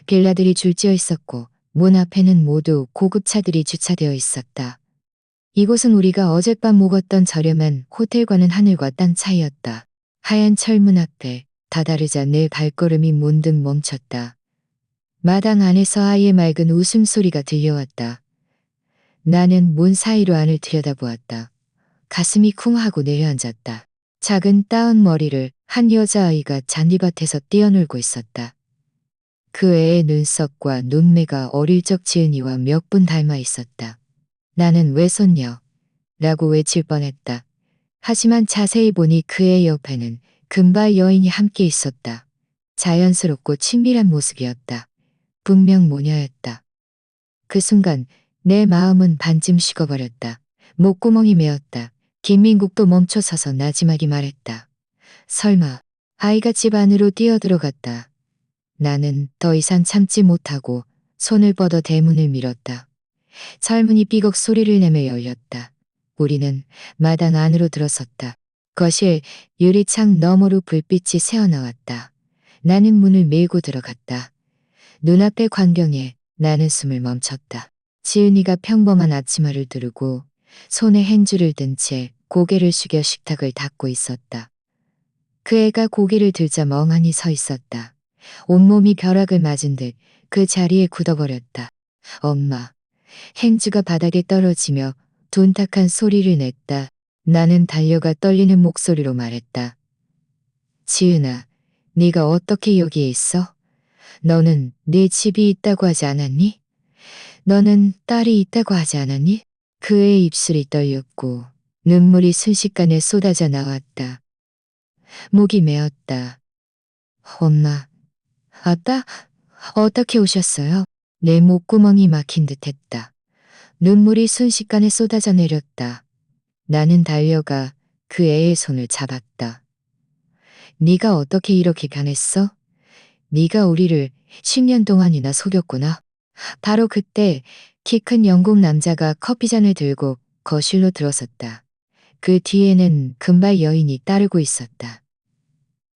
빌라들이 줄지어 있었고 문 앞에는 모두 고급차들이 주차되어 있었다. 이곳은 우리가 어젯밤 묵었던 저렴한 호텔과는 하늘과 땅 차이였다. 하얀 철문 앞에 다다르자 내 발걸음이 문득 멈췄다. 마당 안에서 아이의 맑은 웃음소리가 들려왔다. 나는 문 사이로 안을 들여다보았다. 가슴이 쿵 하고 내려앉았다. 작은 따은 머리를 한 여자아이가 잔디밭에서 뛰어놀고 있었다. 그 애의 눈썹과 눈매가 어릴 적 지은이와 몇 분 닮아 있었다. 나는 외손녀 라고 외칠 뻔했다. 하지만 자세히 보니 그의 옆에는 금발 여인이 함께 있었다. 자연스럽고 친밀한 모습이었다. 분명 모녀였다. 그 순간 내 마음은 반쯤 식어버렸다. 목구멍이 메었다. 김민국도 멈춰서서 나지막이 말했다. 설마 아이가 집 안으로 뛰어들어갔다. 나는 더 이상 참지 못하고 손을 뻗어 대문을 밀었다. 철문이 삐걱 소리를 내며 열렸다. 우리는 마당 안으로 들어섰다. 거실 유리창 너머로 불빛이 새어나왔다. 나는 문을 밀고 들어갔다. 눈앞의 광경에 나는 숨을 멈췄다. 지은이가 평범한 앞치마를 두르고 손에 행주를 든 채 고개를 숙여 식탁을 닦고 있었다. 그 애가 고개를 들자 멍하니 서 있었다. 온몸이 벼락을 맞은 듯 그 자리에 굳어버렸다. 엄마. 행주가 바닥에 떨어지며 둔탁한 소리를 냈다. 나는 달려가 떨리는 목소리로 말했다. 지은아, 네가 어떻게 여기에 있어? 너는 네 집이 있다고 하지 않았니? 너는 딸이 있다고 하지 않았니? 그의 입술이 떨렸고 눈물이 순식간에 쏟아져 나왔다. 목이 메었다. 엄마, 아빠, 어떻게 오셨어요? 내 목구멍이 막힌 듯했다. 눈물이 순식간에 쏟아져 내렸다. 나는 달려가 그 애의 손을 잡았다. 네가 어떻게 이렇게 변했어? 네가 우리를 10년 동안이나 속였구나. 바로 그때 키 큰 영국 남자가 커피잔을 들고 거실로 들어섰다. 그 뒤에는 금발 여인이 따르고 있었다.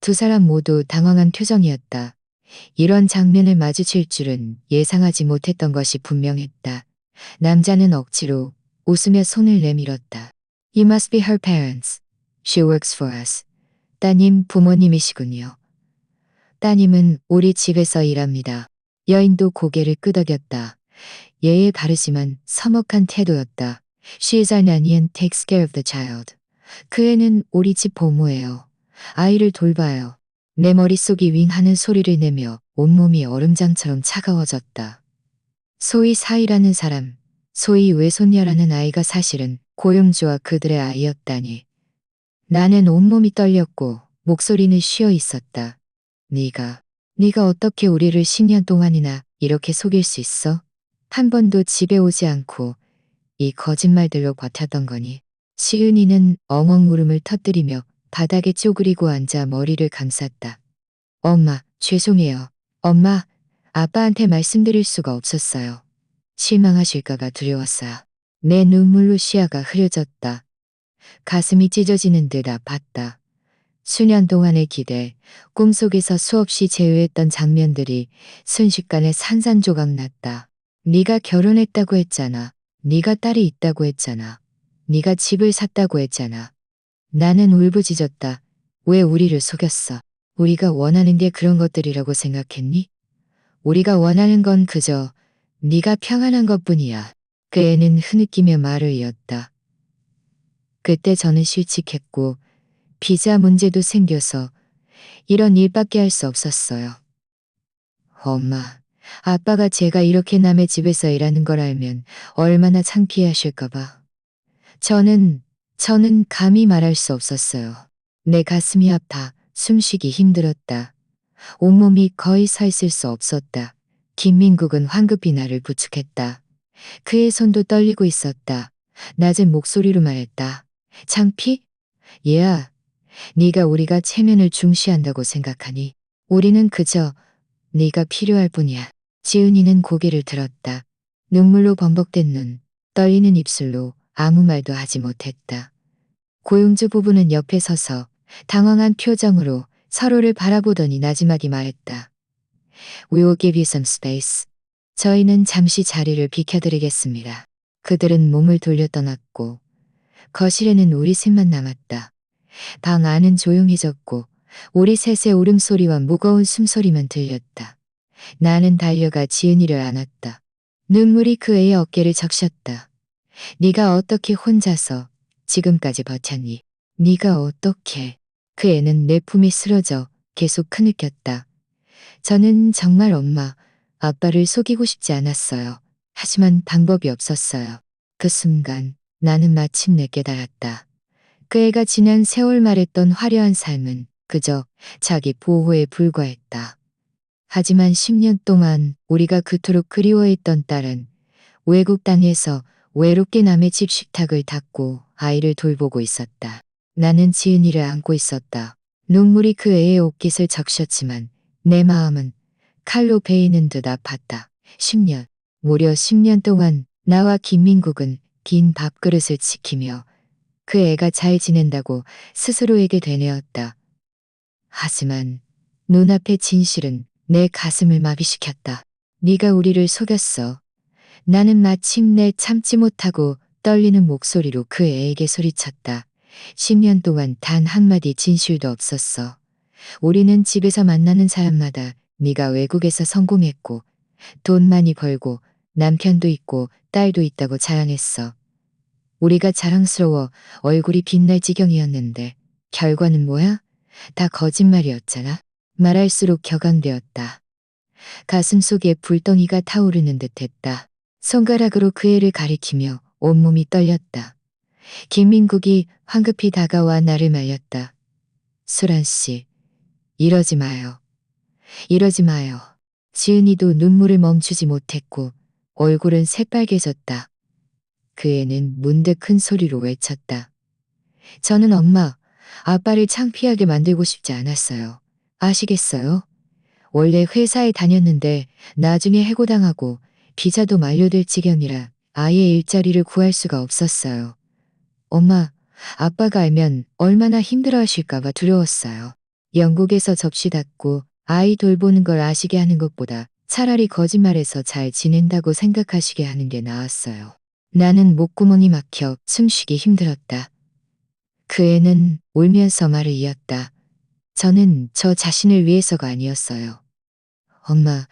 두 사람 모두 당황한 표정이었다. 이런 장면을 마주칠 줄은 예상하지 못했던 것이 분명했다. 남자는 억지로 웃으며 손을 내밀었다. You must be her parents. She works for us. 따님 부모님이시군요. 따님은 우리 집에서 일합니다. 여인도 고개를 끄덕였다. 예의 바르지만 서먹한 태도였다. She is our nanny and takes care of the child. 그 애는 우리 집 보모예요. 아이를 돌봐요. 내 머릿속이 윙 하는 소리를 내며 온몸이 얼음장처럼 차가워졌다. 소위 사이라는 사람, 소위 외손녀라는 아이가 사실은 고용주와 그들의 아이였다니. 나는 온몸이 떨렸고 목소리는 쉬어 있었다. 네가 어떻게 우리를 10년 동안이나 이렇게 속일 수 있어? 한 번도 집에 오지 않고 이 거짓말들로 버텼던 거니. 시은이는 엉엉 울음을 터뜨리며 바닥에 쪼그리고 앉아 머리를 감쌌다. 엄마, 죄송해요. 엄마, 아빠한테 말씀드릴 수가 없었어요. 실망하실까봐 두려웠어요. 내 눈물로 시야가 흐려졌다. 가슴이 찢어지는 듯 아팠다. 수년 동안의 기대, 꿈속에서 수없이 제외했던 장면들이 순식간에 산산조각 났다. 네가 결혼했다고 했잖아. 네가 딸이 있다고 했잖아. 네가 집을 샀다고 했잖아. 나는 울부짖었다. 왜 우리를 속였어? 우리가 원하는 게 그런 것들이라고 생각했니? 우리가 원하는 건 그저 네가 평안한 것뿐이야. 그 애는 흐느끼며 말을 이었다. 그때 저는 실직했고 비자 문제도 생겨서 이런 일밖에 할 수 없었어요. 엄마, 아빠가 제가 이렇게 남의 집에서 일하는 걸 알면 얼마나 창피해하실까봐. 저는 감히 말할 수 없었어요. 내 가슴이 아파 숨쉬기 힘들었다. 온몸이 거의 서 있을 수 없었다. 김민국은 황급히 나를 부축했다. 그의 손도 떨리고 있었다. 낮은 목소리로 말했다. 창피? 얘야, 네가 우리가 체면을 중시한다고 생각하니? 우리는 그저 네가 필요할 뿐이야. 지은이는 고개를 들었다. 눈물로 범벅된 눈, 떨리는 입술로 아무 말도 하지 못했다. 고용주 부부는 옆에 서서 당황한 표정으로 서로를 바라보더니 나지막이 말했다. We will give you some space. 저희는 잠시 자리를 비켜드리겠습니다. 그들은 몸을 돌려 떠났고 거실에는 우리 셋만 남았다. 방 안은 조용해졌고 우리 셋의 울음소리와 무거운 숨소리만 들렸다. 나는 달려가 지은이를 안았다. 눈물이 그 애의 어깨를 적셨다. 네가 어떻게 혼자서 지금까지 버텼니? 네가 어떻게... 그 애는 내 품에 쓰러져 계속 크느꼈다. 저는 정말 엄마, 아빠를 속이고 싶지 않았어요. 하지만 방법이 없었어요. 그 순간 나는 마침내 깨달았다. 그 애가 지난 세월 말했던 화려한 삶은 그저 자기 보호에 불과했다. 하지만 10년 동안 우리가 그토록 그리워했던 딸은 외국 땅에서 외롭게 남의 집 식탁을 닦고 아이를 돌보고 있었다. 나는 지은이를 안고 있었다. 눈물이 그 애의 옷깃을 적셨지만 내 마음은 칼로 베이는 듯 아팠다. 10년, 무려 10년 동안 나와 김민국은 빈 밥그릇을 지키며 그 애가 잘 지낸다고 스스로에게 되뇌었다. 하지만 눈앞의 진실은 내 가슴을 마비시켰다. 네가 우리를 속였어. 나는 마침내 참지 못하고 떨리는 목소리로 그 애에게 소리쳤다. 10년 동안 단 한마디 진실도 없었어. 우리는 집에서 만나는 사람마다 네가 외국에서 성공했고 돈 많이 벌고 남편도 있고 딸도 있다고 자랑했어. 우리가 자랑스러워 얼굴이 빛날 지경이었는데 결과는 뭐야? 다 거짓말이었잖아. 말할수록 격앙되었다. 가슴속에 불덩이가 타오르는 듯했다. 손가락으로 그 애를 가리키며 온몸이 떨렸다. 김민국이 황급히 다가와 나를 말렸다. 수란 씨, 이러지 마요. 이러지 마요. 지은이도 눈물을 멈추지 못했고 얼굴은 새빨개졌다. 그 애는 문득 큰 소리로 외쳤다. 저는 엄마, 아빠를 창피하게 만들고 싶지 않았어요. 아시겠어요? 원래 회사에 다녔는데 나중에 해고당하고 비자도 만료될 지경이라 아예 일자리를 구할 수가 없었어요. 엄마, 아빠가 알면 얼마나 힘들어하실까봐 두려웠어요. 영국에서 접시 닫고 아이 돌보는 걸 아시게 하는 것보다 차라리 거짓말해서 잘 지낸다고 생각하시게 하는 게 나았어요. 나는 목구멍이 막혀 숨쉬기 힘들었다. 그 애는 울면서 말을 이었다. 저는 저 자신을 위해서가 아니었어요. 엄마,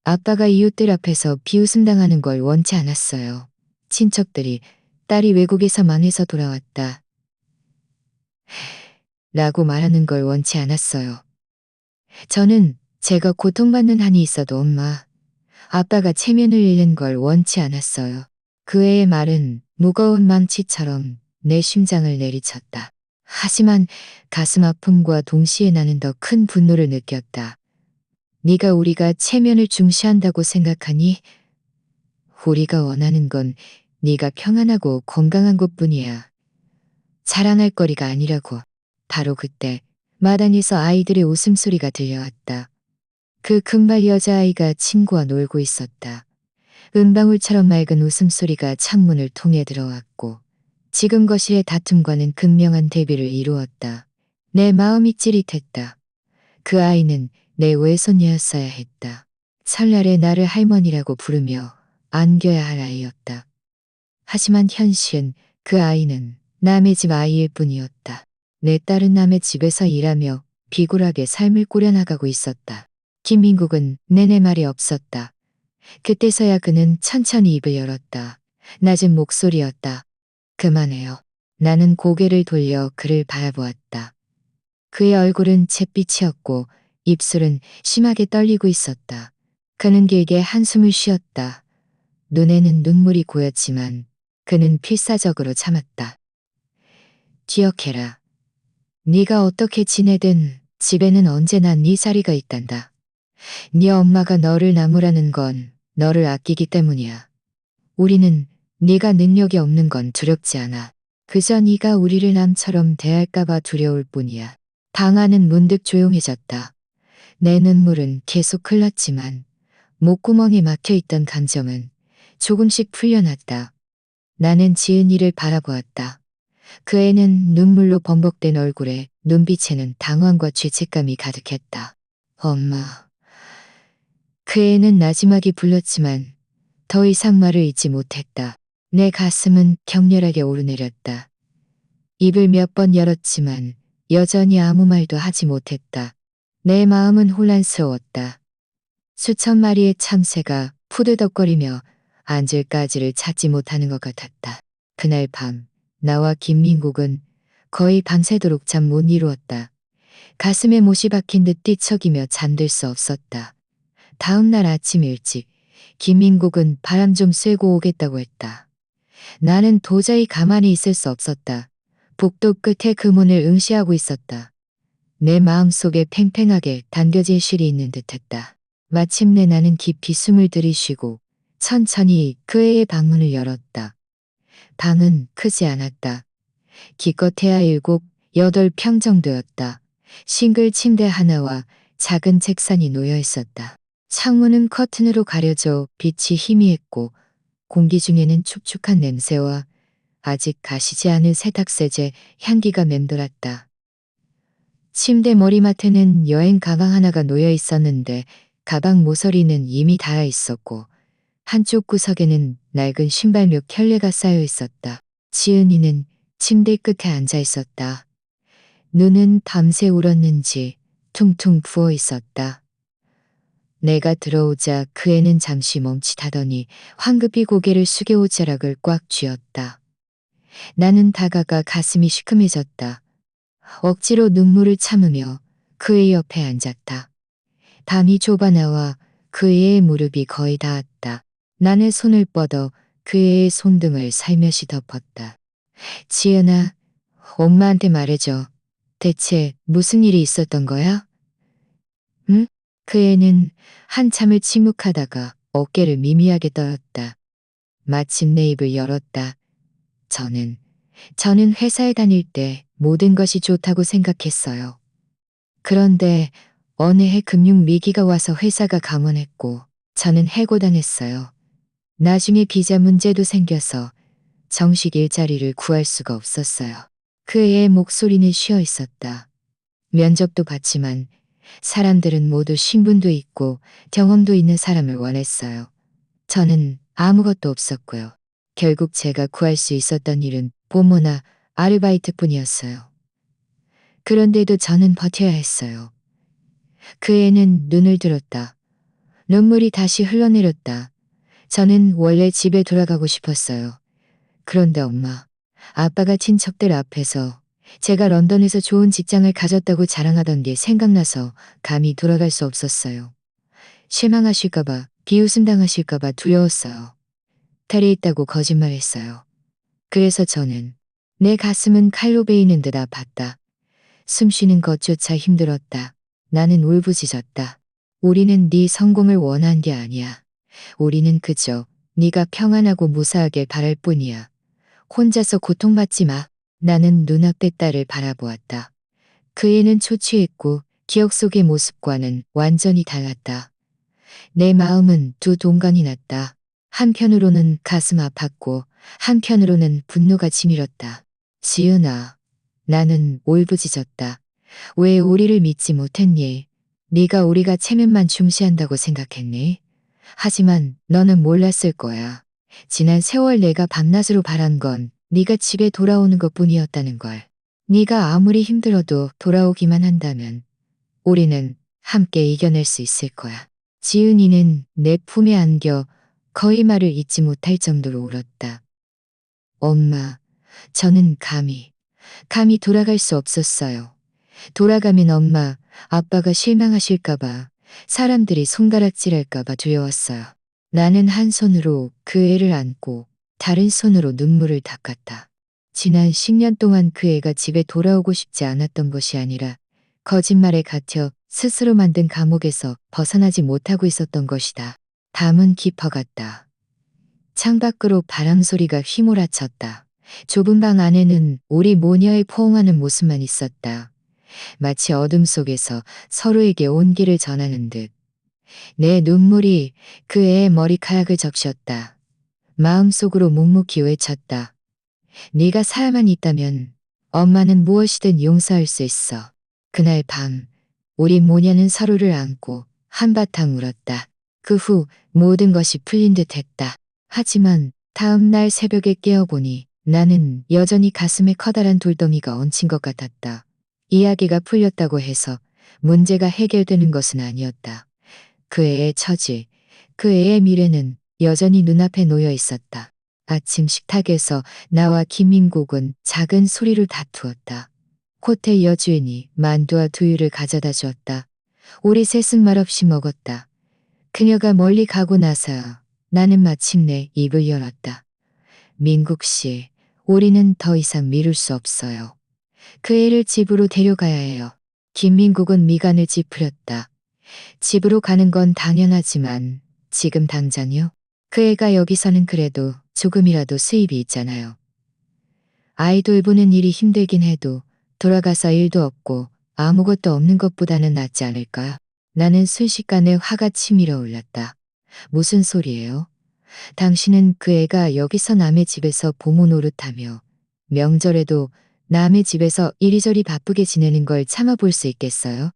아빠가 이웃들 앞에서 비웃음 당하는 걸 원치 않았어요. 친척들이 딸이 외국에서 만해서 돌아왔다. 라고 말하는 걸 원치 않았어요. 저는 제가 고통받는 한이 있어도 엄마, 아빠가 체면을 잃는 걸 원치 않았어요. 그 애의 말은 무거운 망치처럼 내 심장을 내리쳤다. 하지만 가슴 아픔과 동시에 나는 더 큰 분노를 느꼈다. 네가 우리가 체면을 중시한다고 생각하니? 우리가 원하는 건 네가 평안하고 건강한 것뿐이야. 자랑할 거리가 아니라고. 바로 그때 마당에서 아이들의 웃음소리가 들려왔다. 그 금발 여자아이가 친구와 놀고 있었다. 은방울처럼 맑은 웃음소리가 창문을 통해 들어왔고 지금 거실의 다툼과는 극명한 대비를 이루었다. 내 마음이 찌릿했다. 그 아이는 내 외손녀였어야 했다. 설날에 나를 할머니라고 부르며 안겨야 할 아이였다. 하지만 현실은 그 아이는 남의 집 아이일 뿐이었다. 내 딸은 남의 집에서 일하며 비굴하게 삶을 꾸려나가고 있었다. 김민국은 내내 말이 없었다. 그때서야 그는 천천히 입을 열었다. 낮은 목소리였다. 그만해요. 나는 고개를 돌려 그를 바라보았다. 그의 얼굴은 잿빛이었고 입술은 심하게 떨리고 있었다. 그는 길게 한숨을 쉬었다. 눈에는 눈물이 고였지만 그는 필사적으로 참았다. 기억해라. 네가 어떻게 지내든 집에는 언제나 네 자리가 있단다. 네 엄마가 너를 나무라는 건 너를 아끼기 때문이야. 우리는 네가 능력이 없는 건 두렵지 않아. 그저 네가 우리를 남처럼 대할까봐 두려울 뿐이야. 방 안은 문득 조용해졌다. 내 눈물은 계속 흘렀지만 목구멍에 막혀있던 감정은 조금씩 풀려났다. 나는 지은이를 바라보았다. 그 애는 눈물로 범벅된 얼굴에 눈빛에는 당황과 죄책감이 가득했다. 엄마. 그 애는 나지막이 불렀지만 더 이상 말을 잇지 못했다. 내 가슴은 격렬하게 오르내렸다. 입을 몇 번 열었지만 여전히 아무 말도 하지 못했다. 내 마음은 혼란스러웠다. 수천 마리의 참새가 푸드덕거리며 안질까지를 찾지 못하는 것 같았다. 그날 밤 나와 김민국은 거의 밤새도록 잠 못 이루었다. 가슴에 못이 박힌 듯 뒤척이며 잠들 수 없었다. 다음 날 아침 일찍 김민국은 바람 좀 쐬고 오겠다고 했다. 나는 도저히 가만히 있을 수 없었다. 복도 끝에 그 문을 응시하고 있었다. 내 마음속에 팽팽하게 당겨진 실이 있는 듯했다. 마침내 나는 깊이 숨을 들이쉬고 천천히 그 애의 방문을 열었다. 방은 크지 않았다. 기껏해야 7, 8평 정도였다. 싱글 침대 하나와 작은 책상이 놓여 있었다. 창문은 커튼으로 가려져 빛이 희미했고 공기 중에는 축축한 냄새와 아직 가시지 않은 세탁세제 향기가 맴돌았다. 침대 머리맡에는 여행 가방 하나가 놓여 있었는데 가방 모서리는 이미 닳아 있었고 한쪽 구석에는 낡은 신발 몇 켤레가 쌓여 있었다. 지은이는 침대 끝에 앉아 있었다. 눈은 밤새 울었는지 퉁퉁 부어 있었다. 내가 들어오자 그 애는 잠시 멈칫하더니 황급히 고개를 숙여 옷자락을 꽉 쥐었다. 나는 다가가 가슴이 시큼해졌다. 억지로 눈물을 참으며 그의 옆에 앉았다. 밤이 좁아 나와 그 애의 무릎이 거의 닿았다. 나는 손을 뻗어 그 애의 손등을 살며시 덮었다. 지은아, 엄마한테 말해줘. 대체 무슨 일이 있었던 거야? 응? 그 애는 한참을 침묵하다가 어깨를 미미하게 떨었다. 마침내 입을 열었다. 저는, 저는 회사에 다닐 때 모든 것이 좋다고 생각했어요. 그런데 어느 해 금융 위기가 와서 회사가 감원했고 저는 해고당했어요. 나중에 비자 문제도 생겨서 정식 일자리를 구할 수가 없었어요. 그 애의 목소리는 쉬어 있었다. 면접도 봤지만 사람들은 모두 신분도 있고 경험도 있는 사람을 원했어요. 저는 아무것도 없었고요. 결국 제가 구할 수 있었던 일은 보모나 아르바이트뿐이었어요. 그런데도 저는 버텨야 했어요. 그 애는 눈을 들었다. 눈물이 다시 흘러내렸다. 저는 원래 집에 돌아가고 싶었어요. 그런데 엄마, 아빠가 친척들 앞에서 제가 런던에서 좋은 직장을 가졌다고 자랑하던 게 생각나서 감히 돌아갈 수 없었어요. 실망하실까봐, 비웃음 당하실까봐 두려웠어요. 탈이 있다고 거짓말했어요. 그래서 저는 내 가슴은 칼로 베이는 듯 아팠다. 숨 쉬는 것조차 힘들었다. 나는 울부짖었다. 우리는 네 성공을 원한 게 아니야. 우리는 그저 네가 평안하고 무사하게 바랄 뿐이야. 혼자서 고통받지 마. 나는 눈앞의 딸을 바라보았다. 그 애는 초췌했고 기억 속의 모습과는 완전히 달랐다. 내 마음은 두 동강이 났다. 한편으로는 가슴 아팠고 한편으로는 분노가 치밀었다. 지은아, 나는 울부짖었다. 왜 우리를 믿지 못했니? 네가 우리가 체면만 중시한다고 생각했니? 하지만 너는 몰랐을 거야. 지난 세월 내가 밤낮으로 바란 건 네가 집에 돌아오는 것뿐이었다는 걸. 네가 아무리 힘들어도 돌아오기만 한다면 우리는 함께 이겨낼 수 있을 거야. 지은이는 내 품에 안겨 거의 말을 잇지 못할 정도로 울었다. 엄마, 저는 감히 돌아갈 수 없었어요. 돌아가면 엄마, 아빠가 실망하실까봐, 사람들이 손가락질할까봐 두려웠어요. 나는 한 손으로 그 애를 안고 다른 손으로 눈물을 닦았다. 지난 10년 동안 그 애가 집에 돌아오고 싶지 않았던 것이 아니라 거짓말에 갇혀 스스로 만든 감옥에서 벗어나지 못하고 있었던 것이다. 담은 깊어갔다. 창밖으로 바람 소리가 휘몰아쳤다. 좁은 방 안에는 우리 모녀의 포옹하는 모습만 있었다. 마치 어둠 속에서 서로에게 온기를 전하는 듯. 내 눈물이 그 애의 머리카락을 적셨다. 마음속으로 묵묵히 외쳤다. 네가 살아만 있다면 엄마는 무엇이든 용서할 수 있어. 그날 밤 우리 모녀는 서로를 안고 한바탕 울었다. 그 후 모든 것이 풀린 듯 했다. 하지만 다음 날 새벽에 깨어보니 나는 여전히 가슴에 커다란 돌덩이가 얹힌 것 같았다. 이야기가 풀렸다고 해서 문제가 해결되는 것은 아니었다. 그 애의 처지, 그 애의 미래는 여전히 눈앞에 놓여 있었다. 아침 식탁에서 나와 김민국은 작은 소리로 다투었다. 호텔 여주인이 만두와 두유를 가져다 주었다. 우리 셋은 말없이 먹었다. 그녀가 멀리 가고 나서야 나는 마침내 입을 열었다. 민국 씨, 우리는 더 이상 미룰 수 없어요. 그 애를 집으로 데려가야 해요. 김민국은 미간을 찌푸렸다. 집으로 가는 건 당연하지만 지금 당장요? 그 애가 여기서는 그래도 조금이라도 수입이 있잖아요. 아이 돌보는 일이 힘들긴 해도 돌아가서 일도 없고 아무것도 없는 것보다는 낫지 않을까? 나는 순식간에 화가 치밀어 올랐다. 무슨 소리예요? 당신은 그 애가 여기서 남의 집에서 보모 노릇하며 명절에도 남의 집에서 이리저리 바쁘게 지내는 걸 참아볼 수 있겠어요?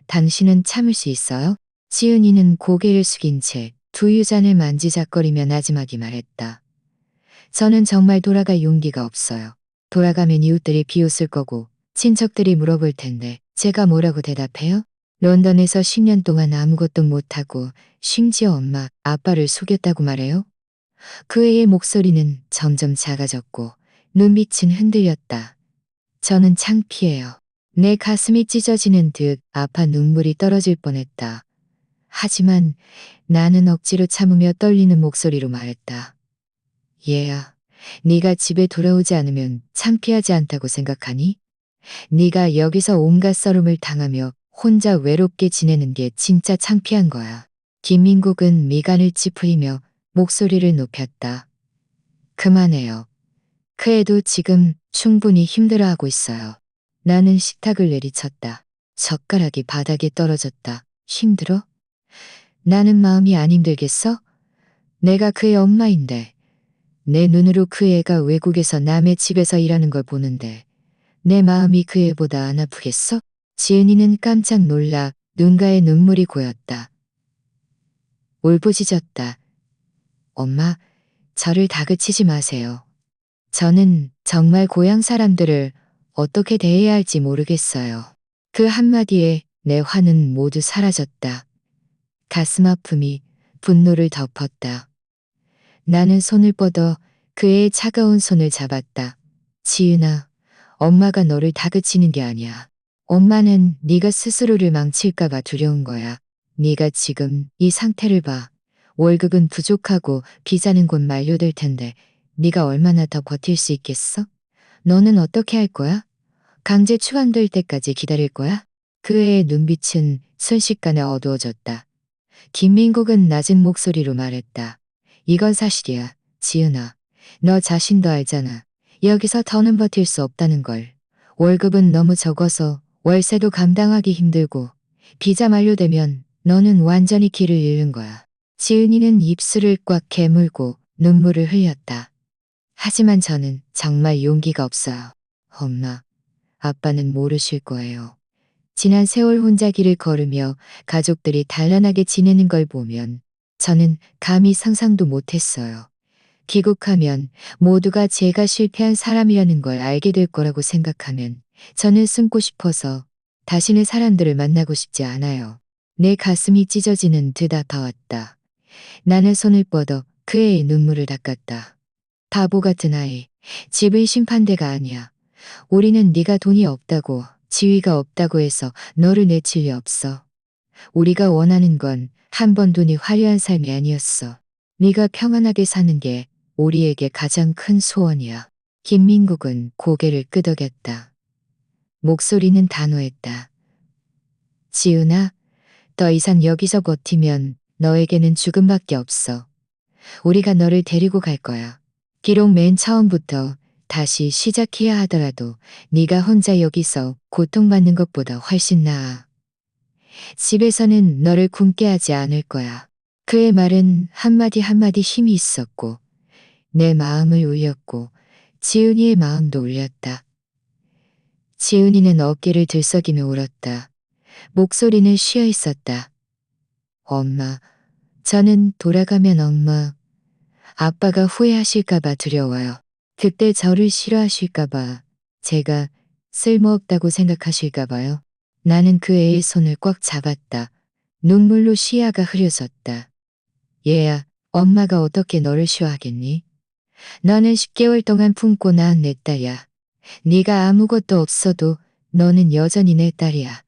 당신은 참을 수 있어요? 지은이는 고개를 숙인 채 두유잔을 만지작거리며 나지막이 말했다. 저는 정말 돌아갈 용기가 없어요. 돌아가면 이웃들이 비웃을 거고 친척들이 물어볼 텐데 제가 뭐라고 대답해요? 런던에서 10년 동안 아무것도 못하고 심지어 엄마, 아빠를 속였다고 말해요? 그 애의 목소리는 점점 작아졌고 눈빛은 흔들렸다. 저는 창피해요. 내 가슴이 찢어지는 듯 아파 눈물이 떨어질 뻔했다. 하지만 나는 억지로 참으며 떨리는 목소리로 말했다. 얘야, 네가 집에 돌아오지 않으면 창피하지 않다고 생각하니? 네가 여기서 온갖 썰음을 당하며 혼자 외롭게 지내는 게 진짜 창피한 거야. 김민국은 미간을 찌푸리며 목소리를 높였다. 그만해요. 그 애도 지금 충분히 힘들어하고 있어요. 나는 식탁을 내리쳤다. 젓가락이 바닥에 떨어졌다. 힘들어? 나는 마음이 안 힘들겠어? 내가 그 애 엄마인데. 내 눈으로 그 애가 외국에서 남의 집에서 일하는 걸 보는데 내 마음이 그 애보다 안 아프겠어? 지은이는 깜짝 놀라 눈가에 눈물이 고였다. 울부짖었다. 엄마, 저를 다그치지 마세요. 저는 정말 고향 사람들을 어떻게 대해야 할지 모르겠어요. 그 한마디에 내 화는 모두 사라졌다. 가슴 아픔이 분노를 덮었다. 나는 손을 뻗어 그의 차가운 손을 잡았다. 지은아, 엄마가 너를 다그치는 게 아니야. 엄마는 네가 스스로를 망칠까 봐 두려운 거야. 네가 지금 이 상태를 봐. 월급은 부족하고 비자는 곧 만료될 텐데 네가 얼마나 더 버틸 수 있겠어? 너는 어떻게 할 거야? 강제 추방될 때까지 기다릴 거야? 그의 눈빛은 순식간에 어두워졌다. 김민국은 낮은 목소리로 말했다. 이건 사실이야. 지은아, 너 자신도 알잖아. 여기서 더는 버틸 수 없다는 걸. 월급은 너무 적어서 월세도 감당하기 힘들고 비자 만료되면 너는 완전히 길을 잃는 거야. 지은이는 입술을 꽉 깨물고 눈물을 흘렸다. 하지만 저는 정말 용기가 없어요. 엄마, 아빠는 모르실 거예요. 지난 세월 혼자 길을 걸으며 가족들이 단란하게 지내는 걸 보면 저는 감히 상상도 못했어요. 귀국하면 모두가 제가 실패한 사람이라는 걸 알게 될 거라고 생각하면 저는 숨고 싶어서 다시는 사람들을 만나고 싶지 않아요. 내 가슴이 찢어지는 듯 아파왔다. 나는 손을 뻗어 그의 눈물을 닦았다. 바보 같은 아이, 집은 심판대가 아니야. 우리는 네가 돈이 없다고 지위가 없다고 해서 너를 내칠 리 없어. 우리가 원하는 건 한 번 돈이 화려한 삶이 아니었어. 네가 평안하게 사는 게 우리에게 가장 큰 소원이야. 김민국은 고개를 끄덕였다. 목소리는 단호했다. 지은아, 더 이상 여기서 버티면 너에게는 죽음밖에 없어. 우리가 너를 데리고 갈 거야. 비록 맨 처음부터 다시 시작해야 하더라도 네가 혼자 여기서 고통받는 것보다 훨씬 나아. 집에서는 너를 굶게 하지 않을 거야. 그의 말은 한마디 한마디 힘이 있었고 내 마음을 울렸고 지은이의 마음도 울렸다. 지은이는 어깨를 들썩이며 울었다. 목소리는 쉬어 있었다. 엄마, 저는 돌아가면 엄마, 아빠가 후회하실까봐 두려워요. 그때 저를 싫어하실까봐, 제가 쓸모없다고 생각하실까봐요. 나는 그 애의 손을 꽉 잡았다. 눈물로 시야가 흐려졌다. 얘야, 엄마가 어떻게 너를 싫어하겠니? 너는 10개월 동안 품고 낳은 내 딸이야. 네가 아무것도 없어도 너는 여전히 내 딸이야.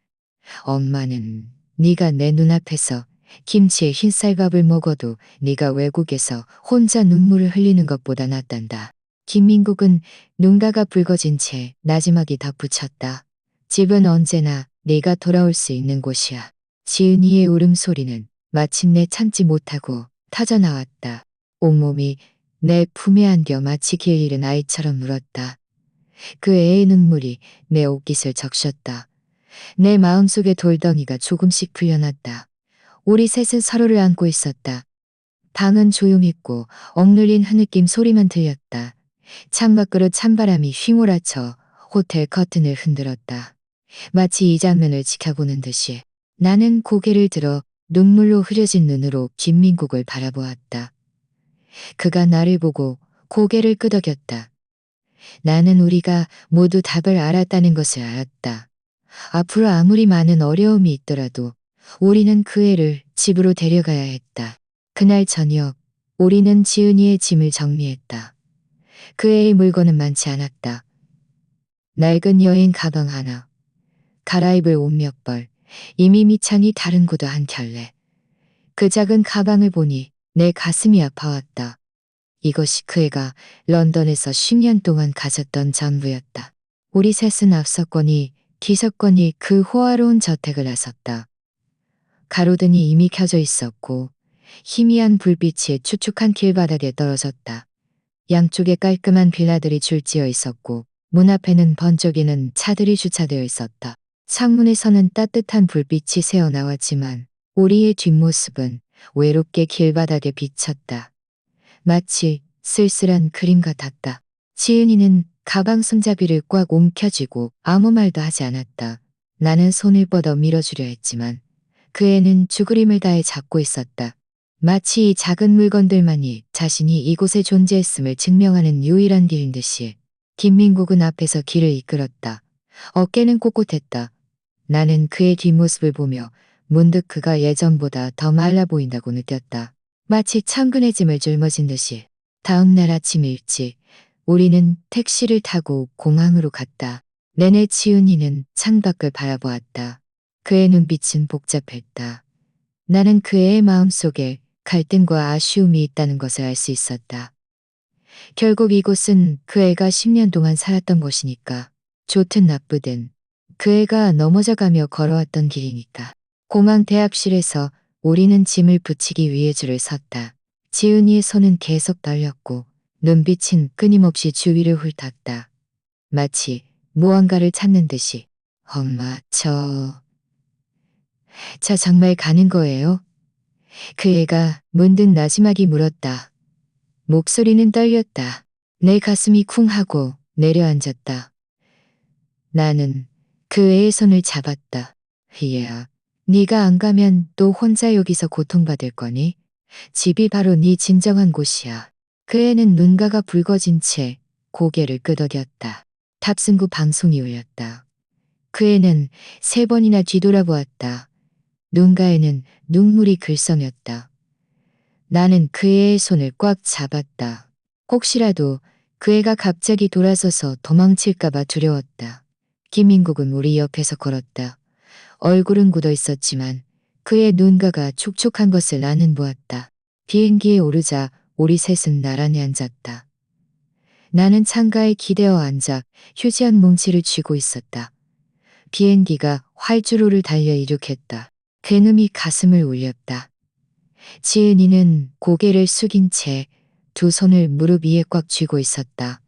엄마는 네가 내 눈앞에서 김치에 흰쌀밥을 먹어도 네가 외국에서 혼자 눈물을 흘리는 것보다 낫단다. 김민국은 눈가가 붉어진 채 나지막이 덧붙였다. 집은 언제나 네가 돌아올 수 있는 곳이야. 지은이의 울음소리는 마침내 참지 못하고 터져나왔다. 온몸이 내 품에 안겨 마치 길 잃은 아이처럼 울었다. 그 애의 눈물이 내 옷깃을 적셨다. 내 마음속의 돌덩이가 조금씩 풀려났다. 우리 셋은 서로를 안고 있었다. 방은 조용했고 억눌린 흐느낌 소리만 들렸다. 창밖으로 찬바람이 휘몰아쳐 호텔 커튼을 흔들었다. 마치 이 장면을 지켜보는 듯이 나는 고개를 들어 눈물로 흐려진 눈으로 김민국을 바라보았다. 그가 나를 보고 고개를 끄덕였다. 나는 우리가 모두 답을 알았다는 것을 알았다. 앞으로 아무리 많은 어려움이 있더라도 우리는 그 애를 집으로 데려가야 했다. 그날 저녁 우리는 지은이의 짐을 정리했다. 그 애의 물건은 많지 않았다. 낡은 여행 가방 하나, 갈아입을 옷 몇 벌, 이미 밑창이 다른 구두 한 켤레. 그 작은 가방을 보니 내 가슴이 아파왔다. 이것이 그 애가 런던에서 10년 동안 가졌던 전부였다. 우리 셋은 앞섰거니 뒤섰거니 그 호화로운 저택을 나섰다. 가로등이 이미 켜져 있었고 희미한 불빛이 축축한 길바닥에 떨어졌다. 양쪽에 깔끔한 빌라들이 줄지어 있었고 문 앞에는 번쩍이는 차들이 주차되어 있었다. 창문에서는 따뜻한 불빛이 새어나왔지만 우리의 뒷모습은 외롭게 길바닥에 비쳤다. 마치 쓸쓸한 그림 같았다. 지은이는 가방 손잡이를 꽉 움켜쥐고 아무 말도 하지 않았다. 나는 손을 뻗어 밀어주려 했지만 그 애는 죽으림을 다해 잡고 있었다. 마치 이 작은 물건들만이 자신이 이곳에 존재했음을 증명하는 유일한 길인 듯이. 김민국은 앞에서 길을 이끌었다. 어깨는 꼿꼿했다. 나는 그의 뒷모습을 보며 문득 그가 예전보다 더 말라 보인다고 느꼈다. 마치 천근의 짐을 짊어진 듯이. 다음 날 아침 일찍 우리는 택시를 타고 공항으로 갔다. 내내 지은이는 창밖을 바라보았다. 그의 눈빛은 복잡했다. 나는 그 애의 마음속에 갈등과 아쉬움이 있다는 것을 알 수 있었다. 결국 이곳은 그 애가 10년 동안 살았던 곳이니까. 좋든 나쁘든 그 애가 넘어져가며 걸어왔던 길이니까. 공항 대합실에서 우리는 짐을 붙이기 위해 줄을 섰다. 지은이의 손은 계속 떨렸고 눈빛은 끊임없이 주위를 훑었다. 마치 무언가를 찾는 듯이. 엄마, 저 정말 가는 거예요? 그 애가 문득 나지막이 물었다. 목소리는 떨렸다. 내 가슴이 쿵 하고 내려앉았다. 나는 그 애의 손을 잡았다. 얘야, 네가 안 가면 또 혼자 여기서 고통받을 거니? 집이 바로 네 진정한 곳이야. 그 애는 눈가가 붉어진 채 고개를 끄덕였다. 탑승구 방송이 울렸다. 그 애는 3번이나 뒤돌아보았다. 눈가에는 눈물이 글썽였다. 나는 그 애의 손을 꽉 잡았다. 혹시라도 그 애가 갑자기 돌아서서 도망칠까봐 두려웠다. 김민국은 우리 옆에서 걸었다. 얼굴은 굳어 있었지만 그의 눈가가 촉촉한 것을 나는 보았다. 비행기에 오르자 우리 셋은 나란히 앉았다. 나는 창가에 기대어 앉아 휴지한 뭉치를 쥐고 있었다. 비행기가 활주로를 달려 이륙했다. 괜음이 가슴을 울렸다. 지은이는 고개를 숙인 채 두 손을 무릎 위에 꽉 쥐고 있었다.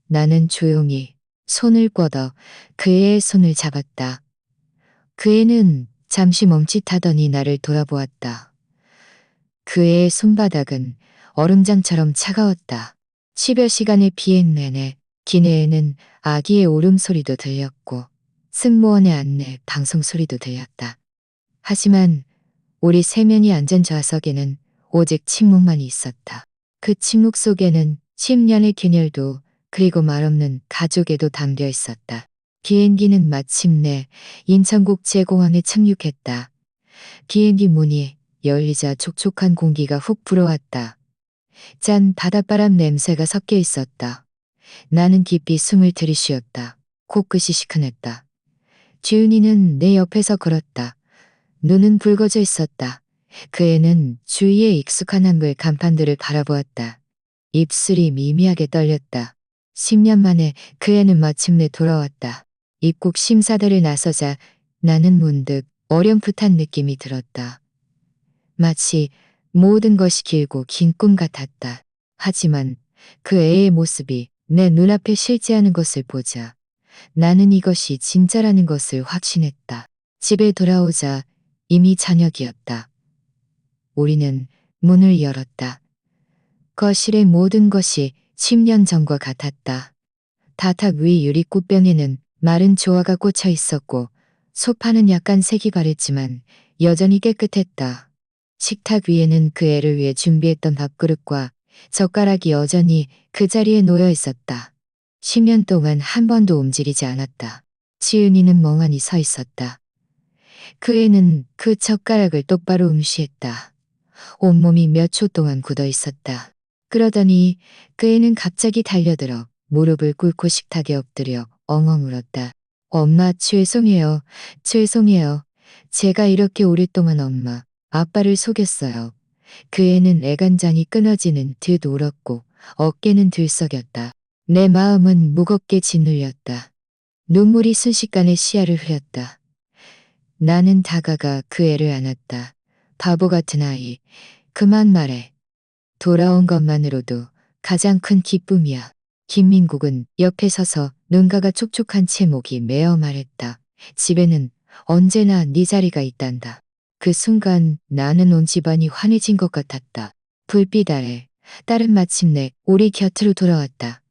나는 조용히 손을 뻗어 그의 손을 잡았다. 그 애는 잠시 멈칫하더니 나를 돌아보았다. 그의 손바닥은 얼음장처럼 차가웠다. 10여 시간의 비행 내내 기내에는 아기의 울음소리도 들렸고 승무원의 안내 방송 소리도 들렸다. 하지만 우리 3명이 앉은 좌석에는 오직 침묵만이 있었다. 그 침묵 속에는 10년의 균열도 그리고 말없는 가족에도 담겨 있었다. 비행기는 마침내 인천국제공항에 착륙했다. 비행기 문이 열리자 촉촉한 공기가 훅 불어왔다. 짠 바닷바람 냄새가 섞여 있었다. 나는 깊이 숨을 들이쉬었다. 코끝이 시큰했다. 지은이는 내 옆에서 걸었다. 눈은 붉어져 있었다. 그 애는 주위에 익숙한 한물 간판들을 바라보았다. 입술이 미미하게 떨렸다. 10년 만에 그 애는 마침내 돌아왔다. 입국 심사대를 나서자 나는 문득 어렴풋한 느낌이 들었다. 마치 모든 것이 길고 긴 꿈 같았다. 하지만 그 애의 모습이 내 눈앞에 실제하는 것을 보자 나는 이것이 진짜라는 것을 확신했다. 집에 돌아오자 이미 저녁이었다. 우리는 문을 열었다. 거실의 모든 것이 10년 전과 같았다. 다탁 위 유리 꽃병에는 마른 조화가 꽂혀 있었고 소파는 약간 색이 바랬지만 여전히 깨끗했다. 식탁 위에는 그 애를 위해 준비했던 밥그릇과 젓가락이 여전히 그 자리에 놓여 있었다. 10년 동안 한 번도 움직이지 않았다. 지은이는 멍하니 서 있었다. 그 애는 그 젓가락을 똑바로 응시했다. 온몸이 몇 초 동안 굳어 있었다. 그러더니 그 애는 갑자기 달려들어 무릎을 꿇고 식탁에 엎드려 엉엉 울었다. 엄마, 죄송해요. 죄송해요. 제가 이렇게 오랫동안 엄마, 아빠를 속였어요. 그 애는 애간장이 끊어지는 듯 울었고 어깨는 들썩였다. 내 마음은 무겁게 짓눌렸다. 눈물이 순식간에 시야를 흐렸다. 나는 다가가 그 애를 안았다. 바보 같은 아이. 그만 말해. 돌아온 것만으로도 가장 큰 기쁨이야. 김민국은 옆에 서서 눈가가 촉촉한 채 목이 메어 말했다. 집에는 언제나 네 자리가 있단다. 그 순간 나는 온 집안이 환해진 것 같았다. 불빛 아래 딸은 마침내 우리 곁으로 돌아왔다.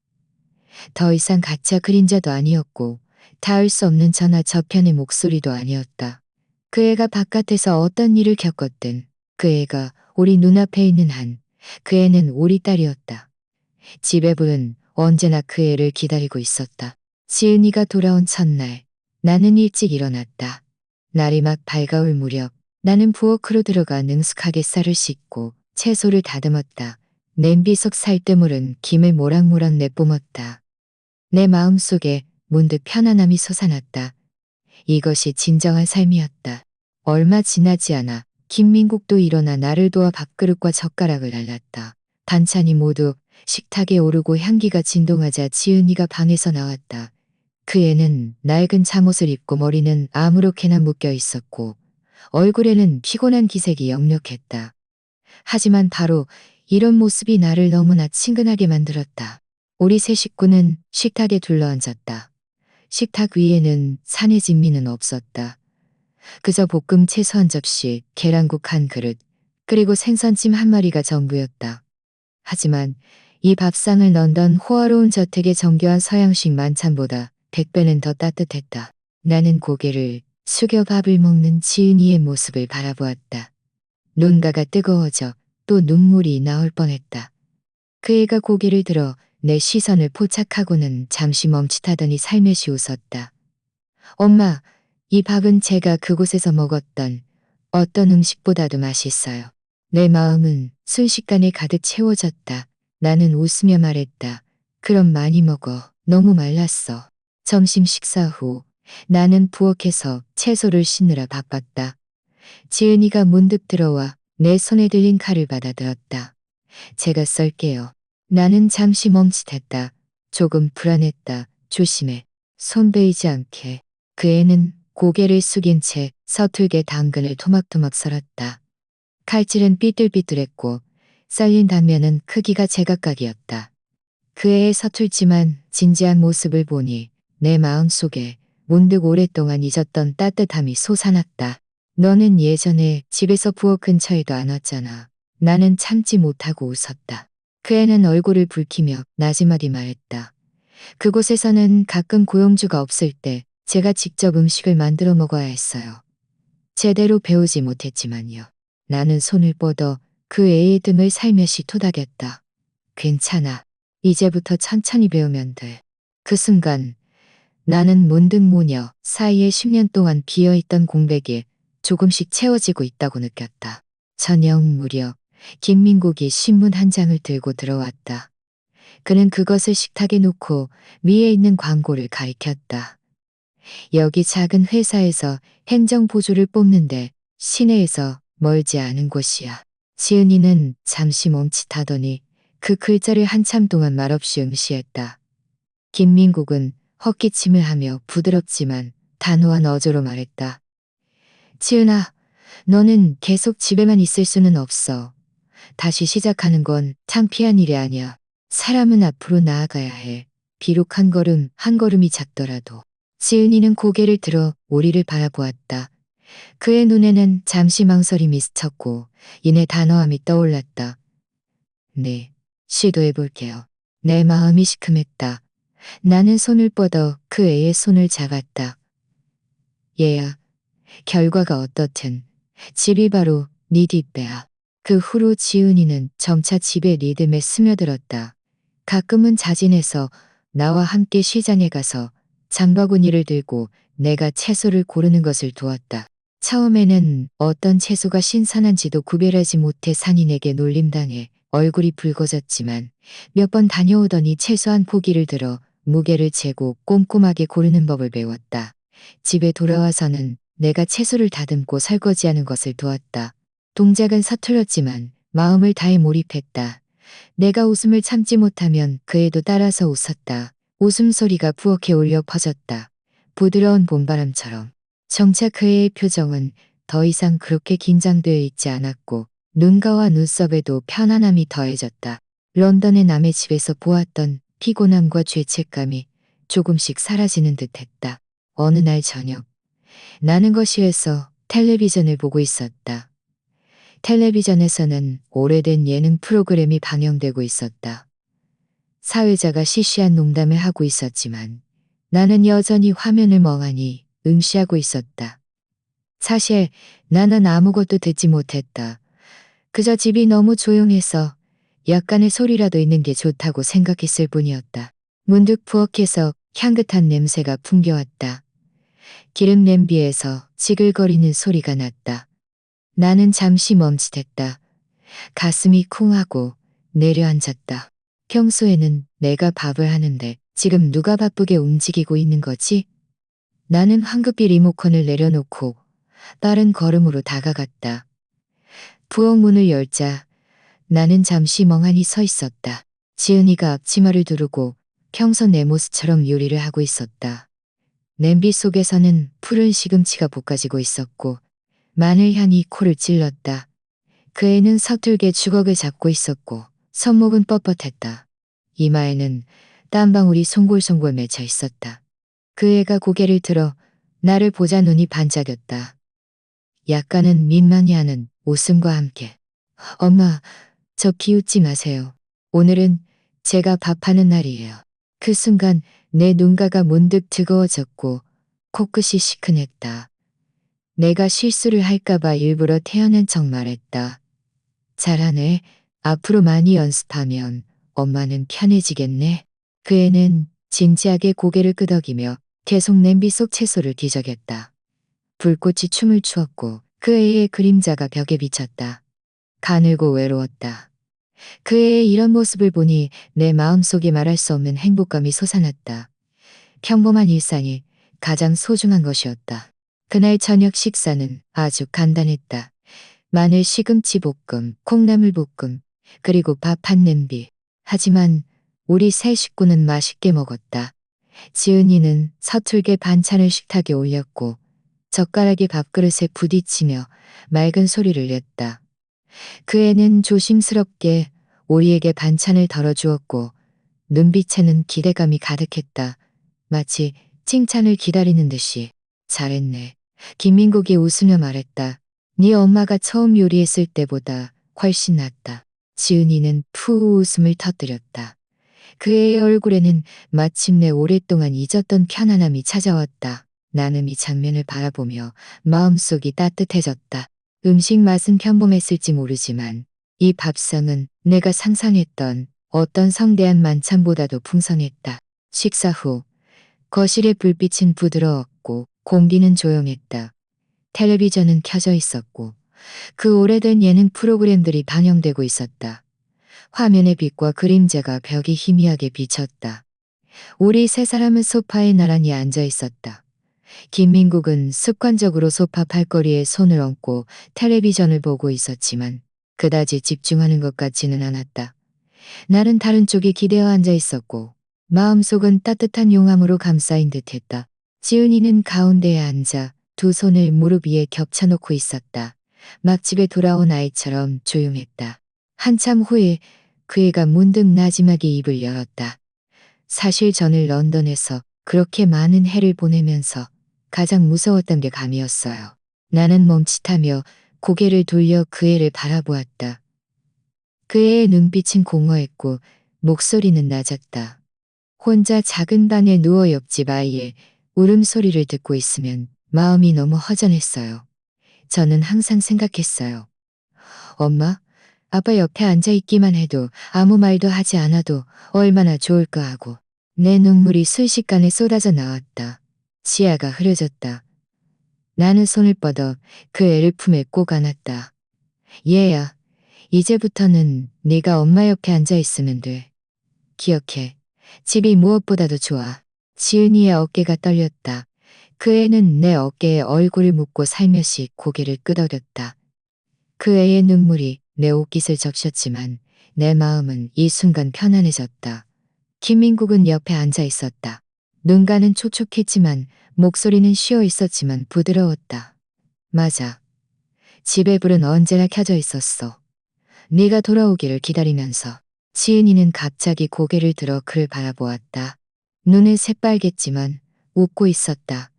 더 이상 가짜 그림자도 아니었고 닿을 수 없는 전화 저편의 목소리도 아니었다. 그 애가 바깥에서 어떤 일을 겪었든 그 애가 우리 눈앞에 있는 한 그 애는 우리 딸이었다. 집에 불은 언제나 그 애를 기다리고 있었다. 지은이가 돌아온 첫날 나는 일찍 일어났다. 날이 막 밝아올 무렵 나는 부엌으로 들어가 능숙하게 쌀을 씻고 채소를 다듬었다. 냄비 속 살뜨물은 김을 모락모락 내뿜었다. 내 마음속에 문득 편안함이 솟아났다. 이것이 진정한 삶이었다. 얼마 지나지 않아 김민국도 일어나 나를 도와 밥그릇과 젓가락을 날랐다. 반찬이 모두 식탁에 오르고 향기가 진동하자 지은이가 방에서 나왔다. 그 애는 낡은 잠옷을 입고 머리는 아무렇게나 묶여 있었고 얼굴에는 피곤한 기색이 역력했다. 하지만 바로 이런 모습이 나를 너무나 친근하게 만들었다. 우리 세 식구는 식탁에 둘러앉았다. 식탁 위에는 산의 진미는 없었다. 그저 볶음 채소 한 접시, 계란국 한 그릇, 그리고 생선찜 한 마리가 전부였다. 하지만 이 밥상을 넣던 호화로운 저택의 정교한 서양식 만찬보다 100배는 더 따뜻했다. 나는 고개를 숙여 밥을 먹는 지은이의 모습을 바라보았다. 눈가가 뜨거워져 또 눈물이 나올 뻔했다. 그 애가 고개를 들어 내 시선을 포착하고는 잠시 멈칫하더니 살며시 웃었다. 엄마, 이 밥은 제가 그곳에서 먹었던 어떤 음식보다도 맛있어요. 내 마음은 순식간에 가득 채워졌다. 나는 웃으며 말했다. 그럼 많이 먹어. 너무 말랐어. 점심 식사 후 나는 부엌에서 채소를 씻느라 바빴다. 지은이가 문득 들어와 내 손에 들린 칼을 받아들었다. 제가 썰게요. 나는 잠시 멈칫했다. 조금 불안했다. 조심해. 손 베이지 않게. 그 애는 고개를 숙인 채 서툴게 당근을 토막토막 썰었다. 칼질은 삐뚤삐뚤했고 썰린 단면은 크기가 제각각이었다. 그 애의 서툴지만 진지한 모습을 보니 내 마음속에 문득 오랫동안 잊었던 따뜻함이 솟아났다. 너는 예전에 집에서 부엌 근처에도 안 왔잖아. 나는 참지 못하고 웃었다. 그 애는 얼굴을 붉히며 나지막이 말했다. 그곳에서는 가끔 고용주가 없을 때 제가 직접 음식을 만들어 먹어야 했어요. 제대로 배우지 못했지만요. 나는 손을 뻗어 그 애의 등을 살며시 토닥였다. 괜찮아. 이제부터 천천히 배우면 돼. 그 순간 나는 문득 모녀 사이에 10년 동안 비어있던 공백이 조금씩 채워지고 있다고 느꼈다. 저녁 무렵 김민국이 신문 한 장을 들고 들어왔다. 그는 그것을 식탁에 놓고 위에 있는 광고를 가리켰다. 여기 작은 회사에서 행정보조를 뽑는데 시내에서 멀지 않은 곳이야. 지은이는 잠시 멈칫하더니 그 글자를 한참 동안 말없이 응시했다. 김민국은 헛기침을 하며 부드럽지만 단호한 어조로 말했다. 지은아, 너는 계속 집에만 있을 수는 없어. 다시 시작하는 건 창피한 일이 아니야. 사람은 앞으로 나아가야 해. 비록 한 걸음 한 걸음이 작더라도. 지은이는 고개를 들어 우리를 바라보았다. 그의 눈에는 잠시 망설임이 스쳤고 이내 단호함이 떠올랐다. 네, 시도해볼게요. 내 마음이 시큼했다. 나는 손을 뻗어 그 애의 손을 잡았다. 얘야, 결과가 어떻든 집이 바로 네 뒷배야. 그 후로 지은이는 점차 집의 리듬에 스며들었다. 가끔은 자진해서 나와 함께 시장에 가서 장바구니를 들고 내가 채소를 고르는 것을 도왔다. 처음에는 어떤 채소가 신선한지도 구별하지 못해 상인에게 놀림당해 얼굴이 붉어졌지만 몇 번 다녀오더니 채소 한 포기를 들어 무게를 재고 꼼꼼하게 고르는 법을 배웠다. 집에 돌아와서는 내가 채소를 다듬고 설거지하는 것을 도왔다. 동작은 서툴렀지만 마음을 다해 몰입했다. 내가 웃음을 참지 못하면 그 애도 따라서 웃었다. 웃음소리가 부엌에 울려 퍼졌다. 부드러운 봄바람처럼. 정작 그 애의 표정은 더 이상 그렇게 긴장되어 있지 않았고 눈가와 눈썹에도 편안함이 더해졌다. 런던의 남의 집에서 보았던 피곤함과 죄책감이 조금씩 사라지는 듯했다. 어느 날 저녁 나는 거실에서 텔레비전을 보고 있었다. 텔레비전에서는 오래된 예능 프로그램이 방영되고 있었다. 사회자가 시시한 농담을 하고 있었지만 나는 여전히 화면을 멍하니 응시하고 있었다. 사실 나는 아무것도 듣지 못했다. 그저 집이 너무 조용해서 약간의 소리라도 있는 게 좋다고 생각했을 뿐이었다. 문득 부엌에서 향긋한 냄새가 풍겨왔다. 기름 냄비에서 지글거리는 소리가 났다. 나는 잠시 멈칫했다. 가슴이 쿵하고 내려앉았다. 평소에는 내가 밥을 하는데 지금 누가 바쁘게 움직이고 있는 거지? 나는 황급히 리모컨을 내려놓고 빠른 걸음으로 다가갔다. 부엌 문을 열자 나는 잠시 멍하니 서 있었다. 지은이가 앞치마를 두르고 평소 내 모습처럼 요리를 하고 있었다. 냄비 속에서는 푸른 시금치가 볶아지고 있었고 마늘 향이 코를 찔렀다. 그 애는 서툴게 주걱을 잡고 있었고 손목은 뻣뻣했다. 이마에는 땀방울이 송골송골 맺혀 있었다. 그 애가 고개를 들어 나를 보자 눈이 반짝였다. 약간은 민망해하는 웃음과 함께. 엄마, 저 비웃지 마세요. 오늘은 제가 밥하는 날이에요. 그 순간 내 눈가가 문득 뜨거워졌고 코끝이 시큰했다. 내가 실수를 할까봐 일부러 태어난 척 말했다. 잘하네. 앞으로 많이 연습하면 엄마는 편해지겠네. 그 애는 진지하게 고개를 끄덕이며 계속 냄비 속 채소를 뒤적였다. 불꽃이 춤을 추었고 그 애의 그림자가 벽에 비쳤다. 가늘고 외로웠다. 그 애의 이런 모습을 보니 내 마음속에 말할 수 없는 행복감이 솟아났다. 평범한 일상이 가장 소중한 것이었다. 그날 저녁 식사는 아주 간단했다. 마늘 시금치 볶음, 콩나물 볶음, 그리고 밥 한 냄비. 하지만 우리 세 식구는 맛있게 먹었다. 지은이는 서툴게 반찬을 식탁에 올렸고 젓가락이 밥그릇에 부딪히며 맑은 소리를 냈다. 그 애는 조심스럽게 우리에게 반찬을 덜어주었고 눈빛에는 기대감이 가득했다. 마치 칭찬을 기다리는 듯이. 잘했네. 김민국이 웃으며 말했다. 네 엄마가 처음 요리했을 때보다 훨씬 낫다. 지은이는 푸 웃음을 터뜨렸다. 그의 얼굴에는 마침내 오랫동안 잊었던 편안함이 찾아왔다. 나는 이 장면을 바라보며 마음속이 따뜻해졌다. 음식 맛은 평범했을지 모르지만 이 밥상은 내가 상상했던 어떤 성대한 만찬보다도 풍성했다. 식사 후 거실의 불빛은 부드러웠고 공기는 조용했다. 텔레비전은 켜져 있었고 그 오래된 예능 프로그램들이 방영되고 있었다. 화면의 빛과 그림자가 벽에 희미하게 비쳤다. 우리 세 사람은 소파에 나란히 앉아 있었다. 김민국은 습관적으로 소파 팔걸이에 손을 얹고 텔레비전을 보고 있었지만 그다지 집중하는 것 같지는 않았다. 나는 다른 쪽에 기대어 앉아 있었고 마음속은 따뜻한 용암으로 감싸인 듯했다. 지은이는 가운데에 앉아 두 손을 무릎 위에 겹쳐놓고 있었다. 막 집에 돌아온 아이처럼 조용했다. 한참 후에 그 애가 문득 나지막이 입을 열었다. 사실 저는 런던에서 그렇게 많은 해를 보내면서 가장 무서웠던 게 감이었어요. 나는 멈칫하며 고개를 돌려 그 애를 바라보았다. 그 애의 눈빛은 공허했고 목소리는 낮았다. 혼자 작은 방에 누워 옆집 아이의 울음소리를 듣고 있으면 마음이 너무 허전했어요. 저는 항상 생각했어요. 엄마, 아빠 옆에 앉아 있기만 해도 아무 말도 하지 않아도 얼마나 좋을까 하고. 내 눈물이 순식간에 쏟아져 나왔다. 치아가 흐려졌다. 나는 손을 뻗어 그 애를 품에 꼭 안았다. 얘야, 이제부터는 네가 엄마 옆에 앉아 있으면 돼. 기억해. 집이 무엇보다도 좋아. 지은이의 어깨가 떨렸다. 그 애는 내 어깨에 얼굴을 묻고 살며시 고개를 끄덕였다. 그 애의 눈물이 내 옷깃을 적셨지만 내 마음은 이 순간 편안해졌다. 김민국은 옆에 앉아 있었다. 눈가는 촉촉했지만 목소리는 쉬어 있었지만 부드러웠다. 맞아. 집의 불은 언제나 켜져 있었어. 네가 돌아오기를 기다리면서. 지은이는 갑자기 고개를 들어 그를 바라보았다. 눈은 새빨갰지만 웃고 있었다.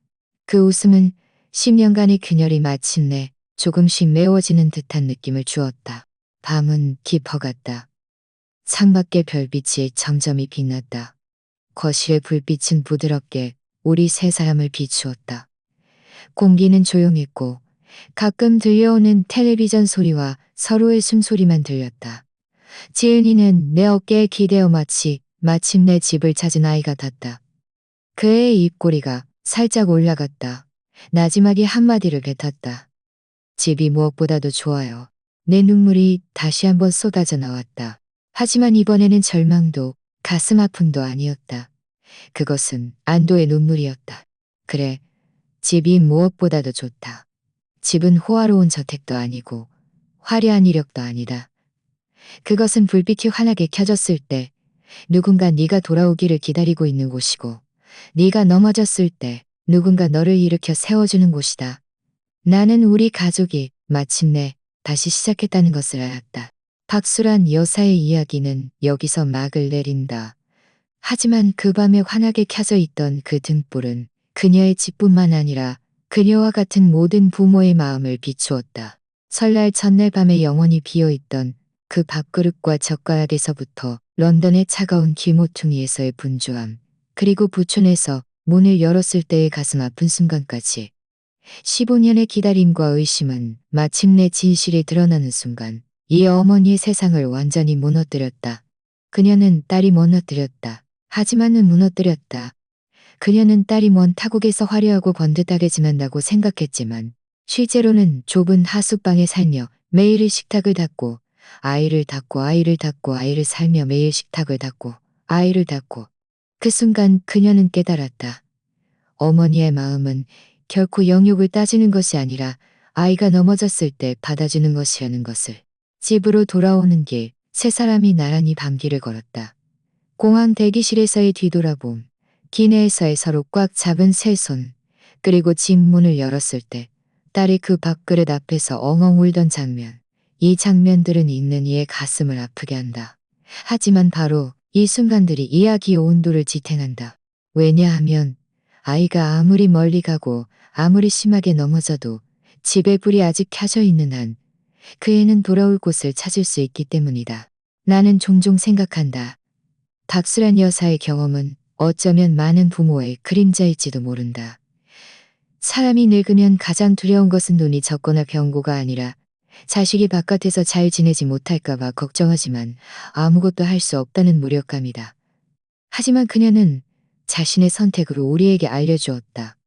그 웃음은 10년간의 균열이 마침내 조금씩 메워지는 듯한 느낌을 주었다. 밤은 깊어갔다. 창밖의 별빛이 점점이 빛났다. 거실의 불빛은 부드럽게 우리 세 사람을 비추었다. 공기는 조용했고 가끔 들려오는 텔레비전 소리와 서로의 숨소리만 들렸다. 지은이는 내 어깨에 기대어 마침내 집을 찾은 아이 같았다. 그의 입꼬리가 살짝 올라갔다. 나지막이 한마디를 뱉었다. 집이 무엇보다도 좋아요. 내 눈물이 다시 한번 쏟아져 나왔다. 하지만 이번에는 절망도 가슴 아픔도 아니었다. 그것은 안도의 눈물이었다. 그래, 집이 무엇보다도 좋다. 집은 호화로운 저택도 아니고 화려한 이력도 아니다. 그것은 불빛이 환하게 켜졌을 때 누군가 네가 돌아오기를 기다리고 있는 곳이고 네가 넘어졌을 때 누군가 너를 일으켜 세워주는 곳이다. 나는 우리 가족이 마침내 다시 시작했다는 것을 알았다. 박수란 여사의 이야기는 여기서 막을 내린다. 하지만 그 밤에 환하게 켜져 있던 그 등불은 그녀의 집뿐만 아니라 그녀와 같은 모든 부모의 마음을 비추었다. 설날 전날 밤에 영원히 비어있던 그 밥그릇과 젓가락에서부터 런던의 차가운 길모퉁이에서의 분주함, 그리고 부촌에서 문을 열었을 때의 가슴 아픈 순간까지 15년의 기다림과 의심은 마침내 진실이 드러나는 순간 이 어머니의 세상을 완전히 무너뜨렸다. 그녀는 딸이 무너뜨렸다. 하지만은 무너뜨렸다. 그녀는 딸이 먼 타국에서 화려하고 번듯하게 지낸다고 생각했지만 실제로는 좁은 하숙방에 살며 매일 식탁을 닦고 아이를 살며 매일 식탁을 닦고 아이를 닦고 그 순간 그녀는 깨달았다. 어머니의 마음은 결코 영육을 따지는 것이 아니라 아이가 넘어졌을 때 받아주는 것이라는 것을. 집으로 돌아오는 길, 세 사람이 나란히 밤길을 걸었다. 공항 대기실에서의 뒤돌아봄, 기내에서의 서로 꽉 잡은 세 손, 그리고 집 문을 열었을 때 딸이 그 밥그릇 앞에서 엉엉 울던 장면. 이 장면들은 읽는 이의 가슴을 아프게 한다. 하지만 바로 이 순간들이 이야기의 온도를 지탱한다. 왜냐하면 아이가 아무리 멀리 가고 아무리 심하게 넘어져도 집에 불이 아직 켜져 있는 한 그 애는 돌아올 곳을 찾을 수 있기 때문이다. 나는 종종 생각한다. 박수란 여사의 경험은 어쩌면 많은 부모의 그림자일지도 모른다. 사람이 늙으면 가장 두려운 것은 눈이 적거나 병고가 아니라 자식이 바깥에서 잘 지내지 못할까봐 걱정하지만 아무것도 할 수 없다는 무력감이다. 하지만 그녀는 자신의 선택으로 우리에게 알려주었다.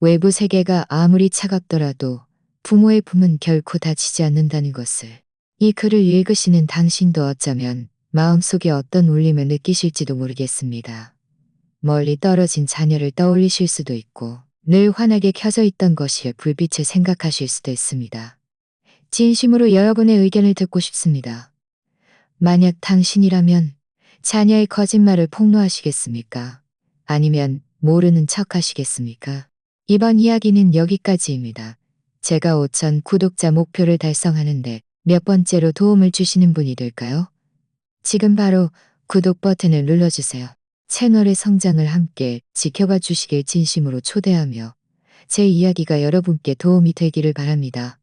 외부 세계가 아무리 차갑더라도 부모의 품은 결코 다치지 않는다는 것을. 이 글을 읽으시는 당신도 어쩌면 마음속에 어떤 울림을 느끼실지도 모르겠습니다. 멀리 떨어진 자녀를 떠올리실 수도 있고 늘 환하게 켜져 있던 것이 불빛을 생각하실 수도 있습니다. 진심으로 여러분의 의견을 듣고 싶습니다. 만약 당신이라면 자녀의 거짓말을 폭로하시겠습니까? 아니면 모르는 척 하시겠습니까? 이번 이야기는 여기까지입니다. 제가 5,000 구독자 목표를 달성하는데 몇 번째로 도움을 주시는 분이 될까요? 지금 바로 구독 버튼을 눌러주세요. 채널의 성장을 함께 지켜봐 주시길 진심으로 초대하며 제 이야기가 여러분께 도움이 되기를 바랍니다.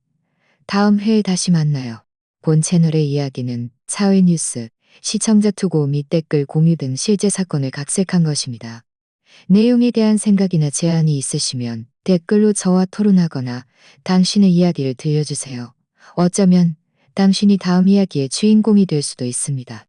다음 회에 다시 만나요. 본 채널의 이야기는 사회 뉴스, 시청자 투고 및 댓글 공유 등 실제 사건을 각색한 것입니다. 내용에 대한 생각이나 제안이 있으시면 댓글로 저와 토론하거나 당신의 이야기를 들려주세요. 어쩌면 당신이 다음 이야기의 주인공이 될 수도 있습니다.